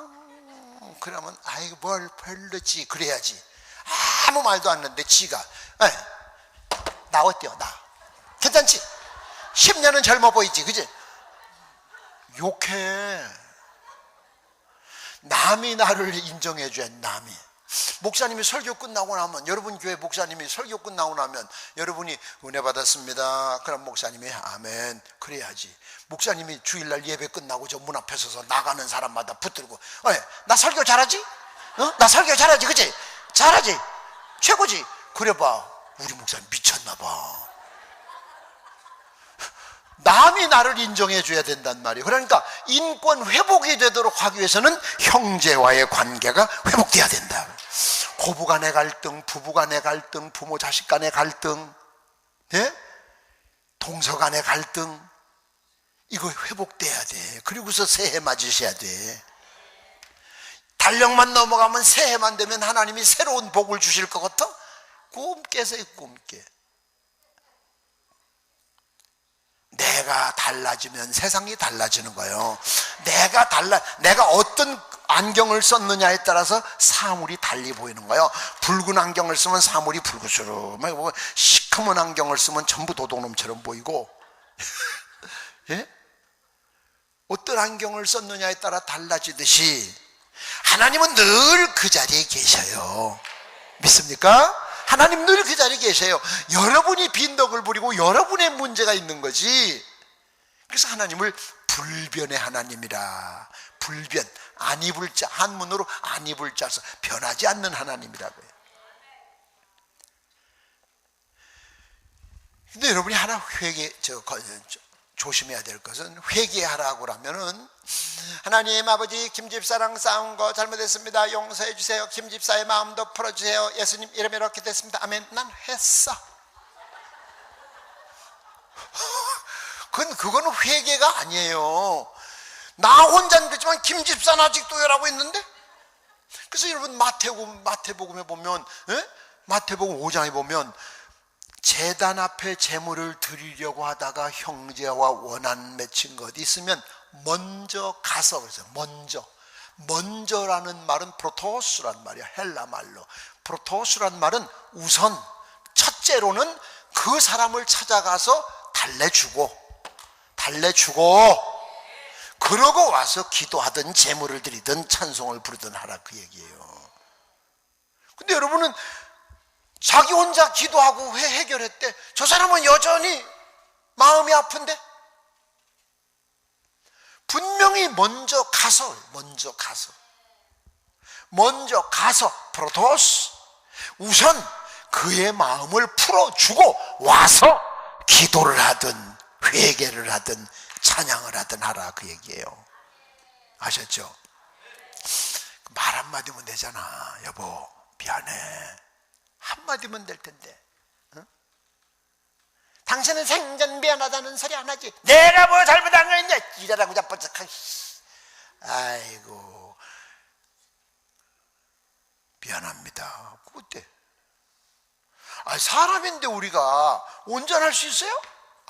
그러면 아이고 뭘 별로지 그래야지. 아무 말도 안 했는데 지가 나 어때요? 나 괜찮지? 10년은 젊어 보이지, 그지? 욕해. 남이 나를 인정해줘야. 남이, 목사님이 설교 끝나고 나면, 여러분 교회 목사님이 설교 끝나고 나면 여러분이 은혜 받았습니다, 그럼 목사님이 아멘 그래야지. 목사님이 주일날 예배 끝나고 저 문 앞에 서서 나가는 사람마다 붙들고 나 설교 잘하지? 나 설교 잘하지, 그치? 잘하지? 최고지? 그래봐, 우리 목사님 미쳤나봐. 남이 나를 인정해줘야 된단 말이에요. 그러니까 인권 회복이 되도록 하기 위해서는 형제와의 관계가 회복돼야 된다. 고부 간의 갈등, 부부 간의 갈등, 부모 자식 간의 갈등, 예? 동서 간의 갈등, 이거 회복돼야 돼. 그리고서 새해 맞으셔야 돼. 달력만 넘어가면 새해만 되면 하나님이 새로운 복을 주실 것 같아? 꿈 깨세요, 꿈 깨. 내가 달라지면 세상이 달라지는 거예요. 내가 어떤 안경을 썼느냐에 따라서 사물이 달리 보이는 거예요. 붉은 안경을 쓰면 사물이 붉으스름하고, 시커먼 안경을 쓰면 전부 도둑놈처럼 보이고 예? 어떤 안경을 썼느냐에 따라 달라지듯이 하나님은 늘 그 자리에 계셔요. 믿습니까? 하나님 늘 그 자리에 계세요. 여러분이 빈덕을 부리고 여러분의 문제가 있는 거지. 그래서 하나님을 불변의 하나님이라. 불변, 안 입을 자, 한문으로 안 입을 자서 변하지 않는 하나님이라고 해요. 근데 여러분이 하나 조심해야 될 것은, 회개하라고 하면은 하나님 아버지, 김집사랑 싸운 거 잘못했습니다, 용서해 주세요, 김집사의 마음도 풀어주세요, 예수님 이러면 이렇게 됐습니다, 아멘, 난 했어. 그거는 회개가 아니에요. 나 혼자는 그렇지만 김집사는 아직도 열하고 있는데. 그래서 여러분 마태복음에 보면, 마태복음 5장에 보면 제단 앞에 제물을 드리려고 하다가 형제와 원한 맺힌 것 있으면 먼저 가서, 그래서 먼저라는 말은 프로토스란 말이야. 헬라 말로 프로토스란 말은 우선, 첫째로는 그 사람을 찾아가서 달래주고 그러고 와서 기도하든 제물을 드리든 찬송을 부르든 하라, 그 얘기예요. 근데 여러분은 자기 혼자 기도하고 해결했대. 저 사람은 여전히 마음이 아픈데. 분명히 먼저 가서 프로토스, 우선 그의 마음을 풀어주고 와서 기도를 하든 회개를 하든 찬양을 하든 하라, 그 얘기예요. 아셨죠? 말 한마디면 되잖아. 여보 미안해, 한마디면 될 텐데. 응? 당신은 생전 미안하다는 소리 안 하지. 내가 뭐 잘못한 거 있냐, 이래라고 자빠짝하기. 아이고 미안합니다. 그때 사람인데 우리가 온전할 수 있어요?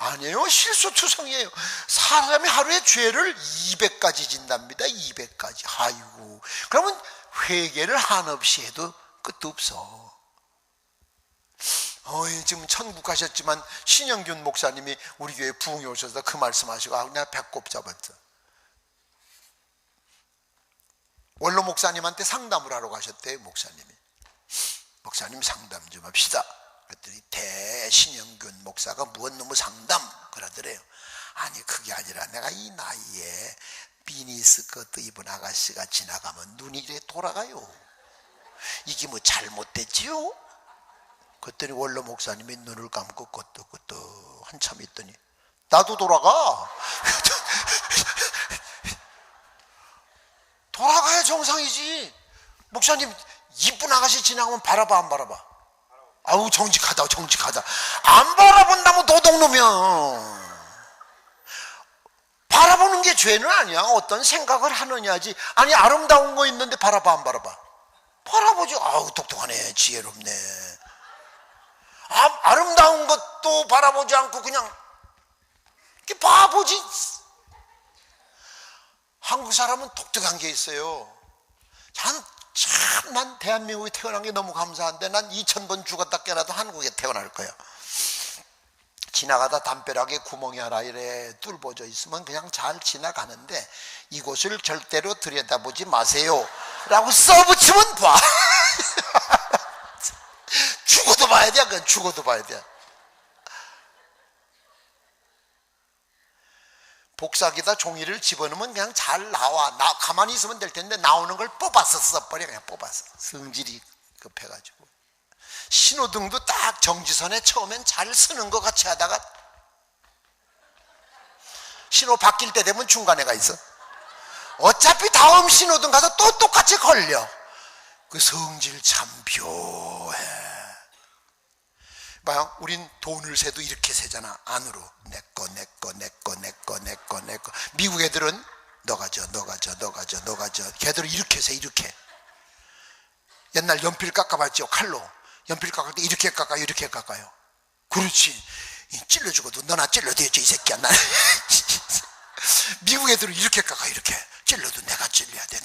아니에요. 실수투성이에요. 사람이 하루에 죄를 200가지 진답니다. 200가지. 아이고, 그러면 회개를 한없이 해도 끝도 없어. 지금 천국 가셨지만 신영균 목사님이 우리 교회 부흥에 오셔서 그 말씀하시고, 내가 배꼽 잡았어. 원로 목사님한테 상담을 하러 가셨대요. 목사님 상담 좀 합시다. 그랬더니 대신영균 목사가 무엇 놈의 상담 그러더래요. 아니 그게 아니라 내가 이 나이에 미니스커트 입은 아가씨가 지나가면 눈이 이렇게 돌아가요. 이게 뭐 잘못됐지요? 그랬더니 원로 목사님이 눈을 감고 끄떡끄떡 한참 있더니 나도 돌아가. 돌아가야 정상이지. 목사님 이쁜 아가씨 지나가면 바라봐 안 바라봐? 아우 정직하다. 안 바라본다면 도둑놈이야. 바라보는 게 죄는 아니야. 어떤 생각을 하느냐지. 아니 아름다운 거 있는데 바라봐 안 바라봐? 바라보지. 아우 똑똑하네, 지혜롭네. 아름다운 것도 바라보지 않고 그냥 이렇게 바보지. 한국 사람은 독특한 게 있어요. 난 대한민국에 태어난 게 너무 감사한데 난 2000번 죽었다 깨라도 한국에 태어날 거야. 지나가다 담벼락에 구멍이 하나 이래 뚫어져 있으면 그냥 잘 지나가는데 이곳을 절대로 들여다보지 마세요 라고 써붙이면 봐. 죽어도 봐야 돼. 그건 죽어도 봐야 돼. 복사기다 종이를 집어넣으면 그냥 잘 나와. 가만히 있으면 될 텐데 나오는 걸 뽑아서 써버려. 그냥 뽑아서. 성질이 급해가지고. 신호등도 딱 정지선에 처음엔 잘 쓰는 것 같이 하다가 신호 바뀔 때 되면 중간에 가 있어. 어차피 다음 신호등 가서 또 똑같이 걸려. 그 성질 참 묘해. 봐요. 우린 돈을 세도 이렇게 세잖아. 안으로. 내 거. 미국 애들은 너 가져. 걔들은 이렇게 세, 이렇게. 옛날 연필 깎아봤죠. 칼로. 연필 깎을 때 이렇게 깎아요, 이렇게 깎아요. 그렇지. 찔러주고도 너나 찔러대야지 이 새끼야. 난. 미국 애들은 이렇게 깎아, 이렇게. 찔러도 내가 찔려야 돼,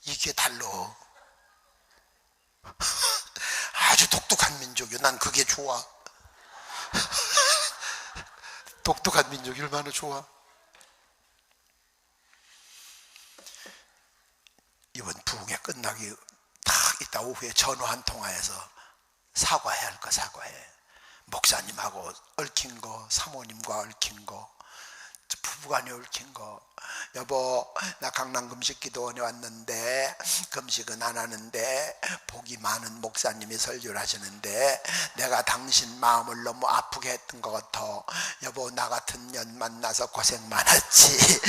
이게 달러. 아주 독특한 민족이요. 난 그게 좋아. 독특한 민족이 얼마나 좋아. 이번 부흥회 끝나기 딱 이따 오후에 전화 한 통화해서 사과해야 할 거 사과해. 목사님하고 얽힌 거, 사모님과 얽힌 거, 부부간에 얽힌 거, 여보, 나 강남 금식기도원에 왔는데 금식은 안 하는데 복이 많은 목사님이 설교를 하시는데 내가 당신 마음을 너무 아프게 했던 것 같아. 여보, 나 같은 년 만나서 고생 많았지.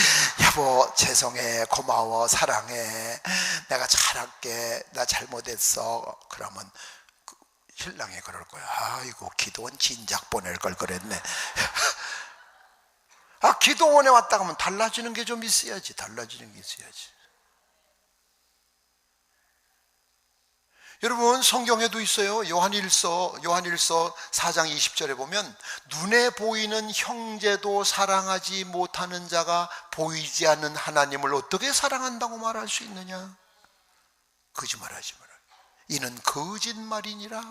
여보, 죄송해, 고마워, 사랑해, 내가 잘할게, 나 잘못했어. 그러면 신랑이 그럴 거야. 아이고, 기도원 진작 보낼 걸 그랬네. 기도원에 왔다 가면 달라지는 게 좀 있어야지. 달라지는 게 있어야지. 여러분, 성경에도 있어요. 요한일서 4장 20절에 보면 눈에 보이는 형제도 사랑하지 못하는 자가 보이지 않는 하나님을 어떻게 사랑한다고 말할 수 있느냐? 거짓말하지 마라. 이는 거짓말이니라.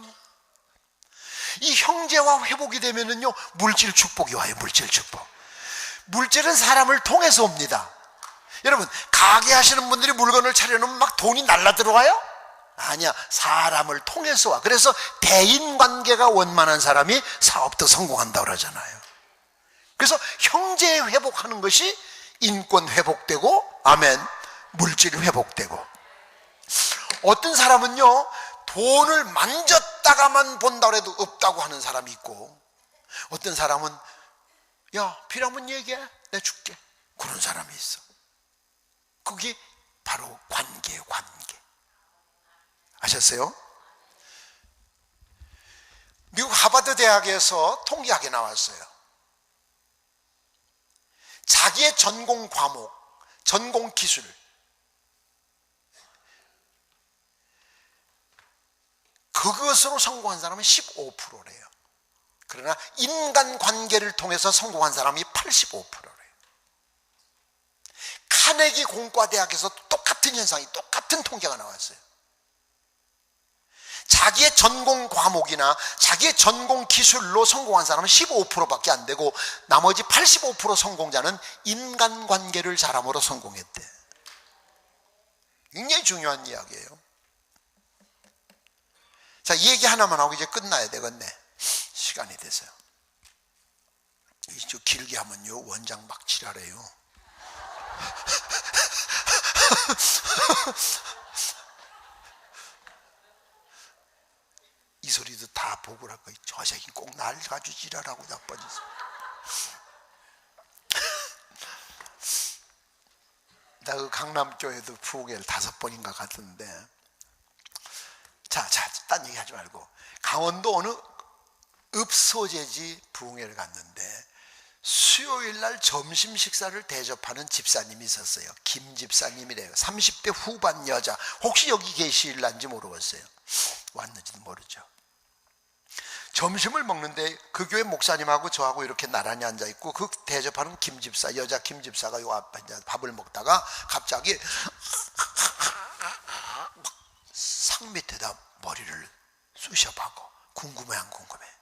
이 형제와 회복이 되면은요, 물질 축복이 와요. 물질 축복. 물질은 사람을 통해서 옵니다. 여러분, 가게 하시는 분들이 물건을 차려놓으면 막 돈이 날라 들어와요? 아니야, 사람을 통해서 와. 그래서 대인관계가 원만한 사람이 사업도 성공한다고 그러잖아요. 그래서 형제 회복하는 것이 인권 회복되고, 아멘, 물질 회복되고. 어떤 사람은요, 돈을 만졌다가만 본다고 해도 없다고 하는 사람이 있고, 어떤 사람은 야, 필요하면 얘기해, 내가 줄게, 그런 사람이 있어. 그게 바로 관계예요. 관계. 아셨어요? 미국 하버드 대학에서 통계학이 나왔어요. 자기의 전공 과목, 전공 기술, 그것으로 성공한 사람은 15%래요. 그러나 인간관계를 통해서 성공한 사람이 85%래요. 카네기 공과대학에서 똑같은 현상이, 똑같은 통계가 나왔어요. 자기의 전공 과목이나 자기의 전공 기술로 성공한 사람은 15%밖에 안 되고, 나머지 85% 성공자는 인간관계를 잘함으로 성공했대. 굉장히 중요한 이야기예요. 자, 이 얘기 하나만 하고 이제 끝나야 되겠네. 시간이 돼서요. 좀 길게 하면요, 원장 막 지랄해요. 이 소리도 다 보고 할 거야. 저 새끼 꼭 날 가지고 지랄하고 자빠졌어. 나 그 강남교회도 부흥회를 5번인가 갔는데, 자, 딴 얘기 하지 말고, 강원도 어느 읍소재지 부흥회를 갔는데 수요일 날 점심 식사를 대접하는 집사님이 있었어요. 김 집사님이래요. 30대 후반 여자. 혹시 여기 계실란지 모르겠어요. 왔는지도 모르죠. 점심을 먹는데 그 교회 목사님하고 저하고 이렇게 나란히 앉아 있고, 그 대접하는 김 집사, 여자 김 집사가 요 앞에 밥을 먹다가 갑자기 상 밑에다 머리를 쑤셔박고, 궁금해 안 궁금해?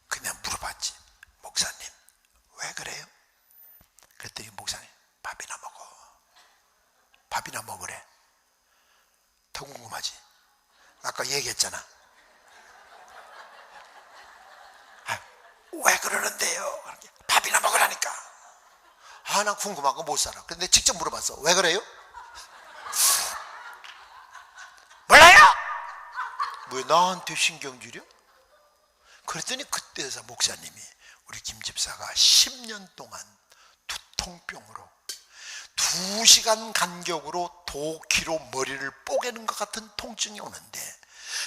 그냥 물어봤지. 목사님, 왜 그래요? 그랬더니 목사님, 밥이나 먹어. 밥이나 먹으래. 더 궁금하지? 아까 얘기했잖아. 왜 그러는데요? 밥이나 먹으라니까. 나 궁금한 거 못 살아. 근데 직접 물어봤어. 왜 그래요? 몰라요? 왜 나한테 신경질이야? 그랬더니 그때서 목사님이, 우리 김 집사가 10년 동안 두통병으로 2시간 간격으로 도끼로 머리를 뽀개는 것 같은 통증이 오는데,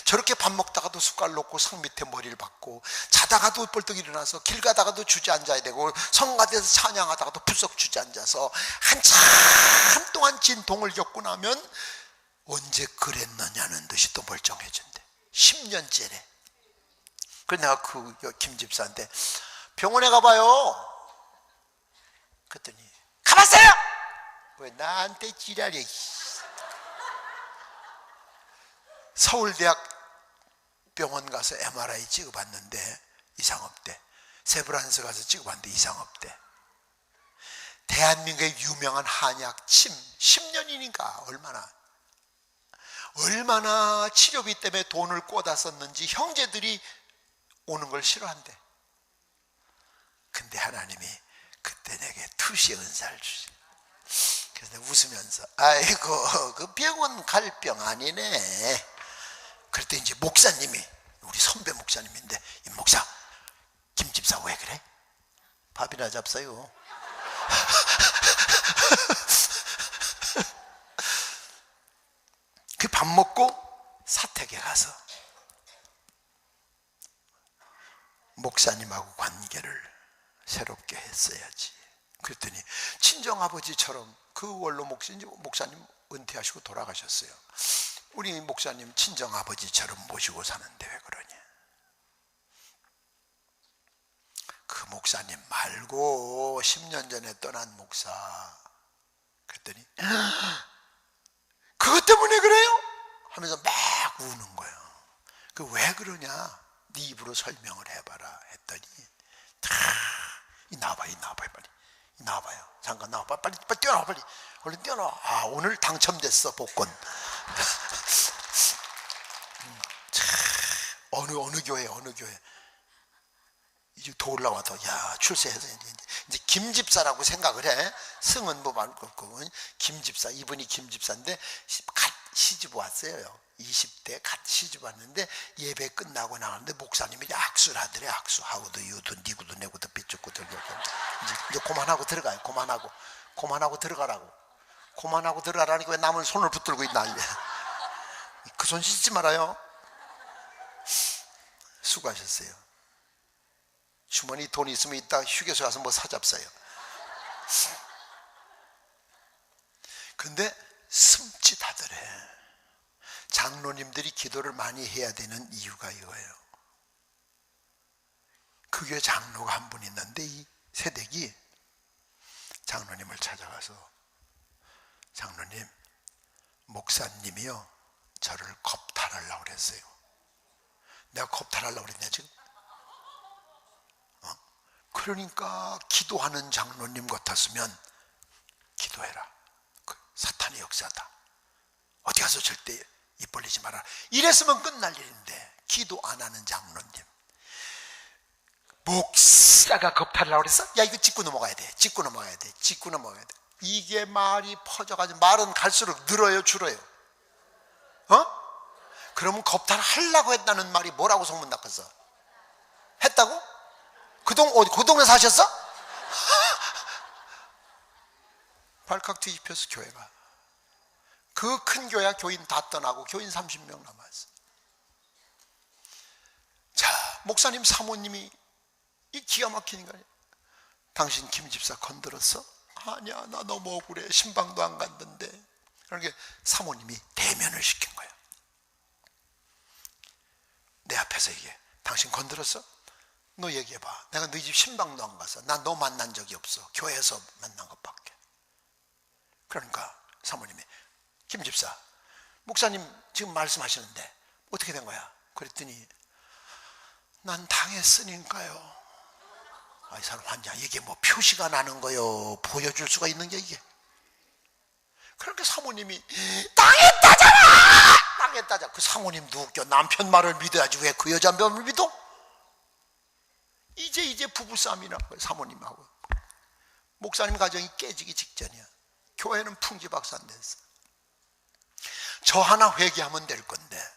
저렇게 밥 먹다가도 숟갈 놓고 상 밑에 머리를 박고, 자다가도 벌떡 일어나서 길 가다가도 주저앉아야 되고, 성가대에서 찬양하다가도 푸석 주저앉아서 한참 동안 진통을 겪고 나면 언제 그랬느냐는 듯이 또 멀쩡해진대. 10년째래. 그래서 내가 그 김 집사한테 병원에 가봐요. 그랬더니 가봤어요. 왜 나한테 지랄해. 서울대학 병원 가서 MRI 찍어봤는데 이상 없대. 세브란스 가서 찍어봤는데 이상 없대. 대한민국의 유명한 한약 침 10년이니까 얼마나 치료비 때문에 돈을 꽂아 썼는지 형제들이 오는 걸 싫어한대. 근데 하나님이 그때 내게 투시의 은사를 주시. 그래서 내가 웃으면서 아이고 그 병은 갈 병 아니네. 그랬더니 이제 목사님이, 우리 선배 목사님인데, 이 목사, 김 집사 왜 그래? 밥이나 잡사요. 그 밥 먹고 사택에 가서 목사님하고 관계를 새롭게 했어야지. 그랬더니 친정아버지처럼, 그 원로 목사님 은퇴하시고 돌아가셨어요. 우리 목사님 친정아버지처럼 모시고 사는데 왜 그러냐. 그 목사님 말고 10년 전에 떠난 목사. 그랬더니 그것 때문에 그래요? 하면서 막 우는 거예요. 그 왜 그러냐, 네 입으로 설명을 해봐라 했더니 나와봐요, 나와봐요, 빨리 나와봐요. 잠깐 나와봐, 빨리 뛰어나와, 빨리 얼른 뛰어나와. 아, 오늘 당첨됐어, 복권. 어느 교회 이제 더 올라와서, 야, 출세해서 이제 김집사라고 생각을 해. 승은 뭐 말고 없고, 김집사, 이분이 김집사인데 갓 시집 왔어요. 20대 갓 시집 왔는데 예배 끝나고 나가는데 목사님이 악수를 하더래. 악수하고도 유도 니구도 내구도 삐죽고 들고. 이제 그만하고 들어가요. 그만하고 들어가라고. 그만하고 들어가라니까 왜 남을 손을 붙들고 있나. 그 손 씻지 말아요. 수고하셨어요. 주머니 돈 있으면 이따 휴게소 가서 뭐 사잡사요. 근데 숨짓하더래. 장로님들이 기도를 많이 해야 되는 이유가 이거예요. 그 교회 장로가 한 분 있는데, 이 새댁이 장로님을 찾아가서, 장로님, 목사님이요 저를 겁탈하려고 그랬어요. 내가 겁탈하려고 그랬냐 지금? 그러니까 기도하는 장로님 같았으면 기도해라. 사탄의 역사다. 어디 가서 절대 입 벌리지 마라. 이랬으면 끝날 일인데, 기도 안 하는 장로님. 목사가 겁탈하려고 그랬어? 야, 이거 짚고 넘어가야 돼. 이게 말이 퍼져가지고, 말은 갈수록 늘어요, 줄어요? 그러면 겁탈하려고 했다는 말이 뭐라고 소문 났겠어? 했다고? 그 동네 사셨어? 발칵 뒤집혀서 교회가. 그 큰 교회 교인 다 떠나고 교인 30명 남았어. 자, 목사님 사모님이 이 기가 막히니까, 당신 김집사 건드렸어? 아니야, 나 너무 억울해. 신방도 안 갔는데. 그러니까 사모님이 대면을 시킨 거야. 내 앞에서 얘기해. 당신 건드렸어? 너 얘기해봐. 내가 너희 집 신방도 안 가서, 난 너 만난 적이 없어. 교회에서 만난 것밖에. 그러니까 사모님이, 김집사, 목사님 지금 말씀하시는데 어떻게 된 거야? 그랬더니, 난 당했으니까요. 이 사람 환장, 이게 뭐 표시가 나는 거요, 보여줄 수가 있는 게 이게. 그러니까 사모님이, 당했다잖아. 그 사모님도 웃겨. 남편 말을 믿어야지 왜 그 여자 말을 믿어? 이제 부부싸움이 난 거예요. 사모님하고 목사님 가정이 깨지기 직전이야. 교회는 풍지박산 됐어. 저 하나 회개하면 될 건데,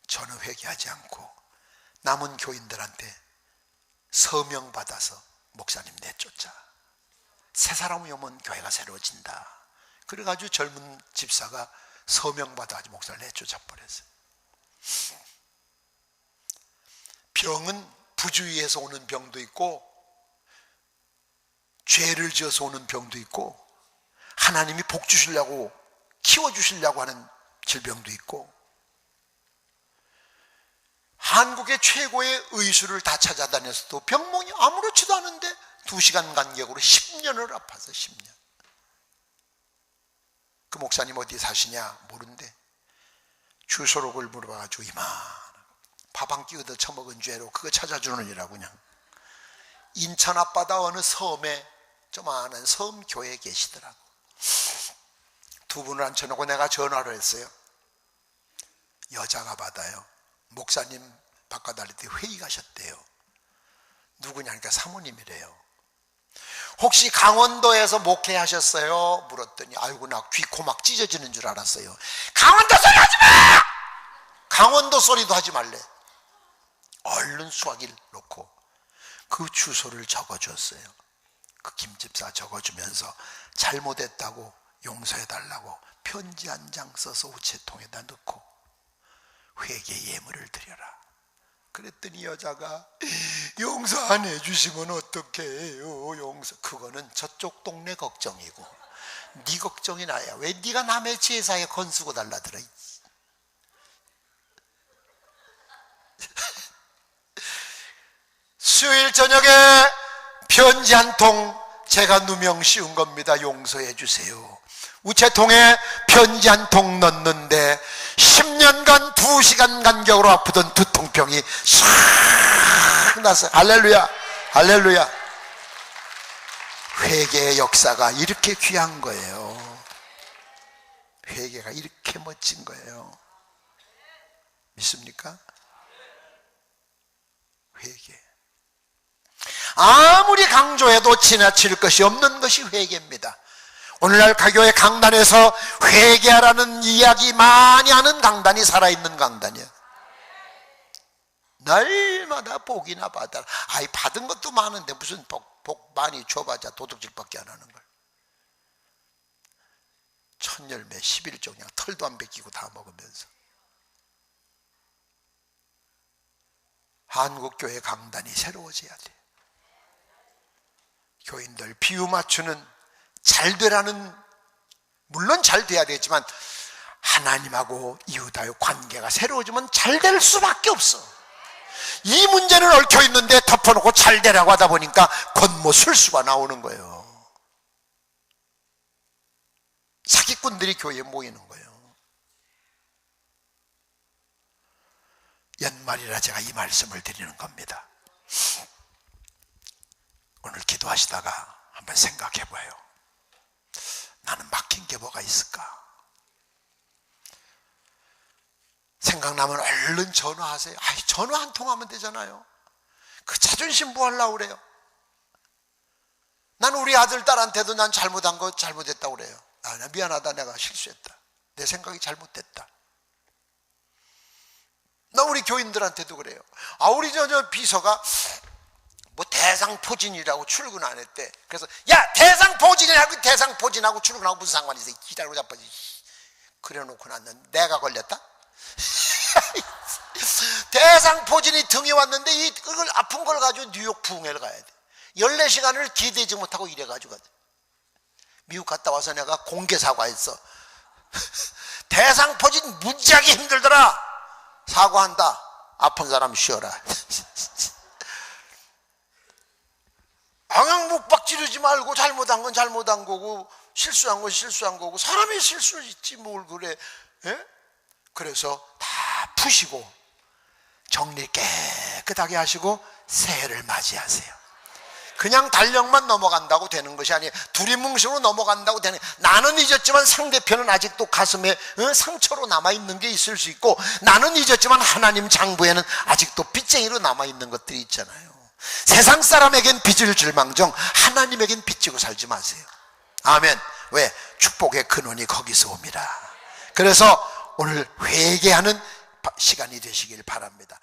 저는 회개하지 않고 남은 교인들한테 서명 받아서 목사님 내쫓자. 새 사람이 오면 교회가 새로워진다. 그래가지고 젊은 집사가 서명 받아가지고 목사를 내쫓아 버렸어요. 병은 부주의해서 오는 병도 있고, 죄를 지어서 오는 병도 있고, 하나님이 복 주시려고 키워주시려고 하는 질병도 있고, 한국의 최고의 의수를 다 찾아다녔어도 병몽이 아무렇지도 않은데 2시간 간격으로 10년을 아파서 10년. 그 목사님 어디 사시냐 모른대. 주소록을 물어봐가지고 이만 밥 한 끼 얻어 처먹은 죄로 그거 찾아주느니라고. 그냥 인천 앞바다 어느 섬에 조그마한 섬 교회에 계시더라고. 두 분을 앉혀놓고 내가 전화를 했어요. 여자가 받아요. 목사님 바꿔달릴 때 회의 가셨대요. 누구냐니까 사모님이래요. 혹시 강원도에서 목회하셨어요? 물었더니 아이고 나 귀 코 막 찢어지는 줄 알았어요. 강원도 소리 하지 마! 강원도 소리도 하지 말래. 얼른 수화기를 놓고 그 주소를 적어줬어요. 그 김집사 적어주면서 잘못했다고 용서해달라고 편지 한 장 써서 우체통에다 넣고 회개 예물을 드려라. 그랬더니 여자가 용서 안 해주시면 어떻게 해요? 용서. 그거는 저쪽 동네 걱정이고 네 걱정이 나야. 왜 네가 남의 제사에 건수고 달라들어. 수요일 저녁에 편지 한 통 제가 누명 씌운 겁니다. 용서해 주세요. 우체통에 편지 한 통 넣는데 10년간 2시간 간격으로 아프던 두통병이 싹 났어요. 할렐루야, 할렐루야. 회개의 역사가 이렇게 귀한 거예요. 회개가 이렇게 멋진 거예요. 믿습니까? 회개. 아무리 강조해도 지나칠 것이 없는 것이 회개입니다. 오늘날 가교회 강단에서 회개하라는 이야기 많이 하는 강단이 살아있는 강단이야. 날마다 복이나 받아라. 아이 받은 것도 많은데 무슨 복 많이 줘봤자 도둑질밖에 안 하는 걸. 천열매 11조 그냥 털도 안 벗기고 다 먹으면서. 한국교회 강단이 새로워져야 돼. 교인들 비유 맞추는 잘 되라는, 물론 잘 돼야 되지만 하나님하고 이웃하고 관계가 새로워지면 잘 될 수밖에 없어. 이 문제는 얽혀 있는데 덮어놓고 잘 되라고 하다 보니까 겉모술수가 나오는 거예요. 사기꾼들이 교회에 모이는 거예요. 연말이라 제가 이 말씀을 드리는 겁니다. 오늘 기도하시다가 한번 생각해 봐요. 나는 막힌 게 뭐가 있을까? 생각나면 얼른 전화하세요. 아이, 전화 한 통 하면 되잖아요. 그 자존심 뭐 하려고 그래요? 난 우리 아들, 딸한테도 난 잘못한 거 잘못했다고 그래요. 아, 나 미안하다. 내가 실수했다. 내 생각이 잘못됐다. 나 우리 교인들한테도 그래요. 아, 우리 저 비서가 뭐 대상포진이라고 출근 안 했대. 그래서 야, 대상포진하고 출근하고 무슨 상관이 있어? 기다리고 자빠지. 그래 놓고 났는데 내가 걸렸다? 대상포진이 등에 왔는데 이걸 아픈 걸 가지고 뉴욕 부흥회를 가야 돼. 14시간을 기대지 못하고 이래가지고 미국 갔다 와서 내가 공개 사과했어. 대상포진 무지하게 힘들더라. 사과한다. 아픈 사람 쉬어라. 방향목박 지르지 말고 잘못한 건 잘못한 거고 실수한 건 실수한 거고 사람이 실수 있지 뭘 그래. 에? 그래서 다 푸시고 정리 깨끗하게 하시고 새해를 맞이하세요. 그냥 달력만 넘어간다고 되는 것이 아니에요. 두리뭉실로 넘어간다고 되는. 나는 잊었지만 상대편은 아직도 가슴에 상처로 남아있는 게 있을 수 있고, 나는 잊었지만 하나님 장부에는 아직도 빚쟁이로 남아있는 것들이 있잖아요. 세상 사람에겐 빚을 줄망정 하나님에겐 빚지고 살지 마세요. 아멘. 왜? 축복의 근원이 거기서 옵니다. 그래서 오늘 회개하는 시간이 되시길 바랍니다.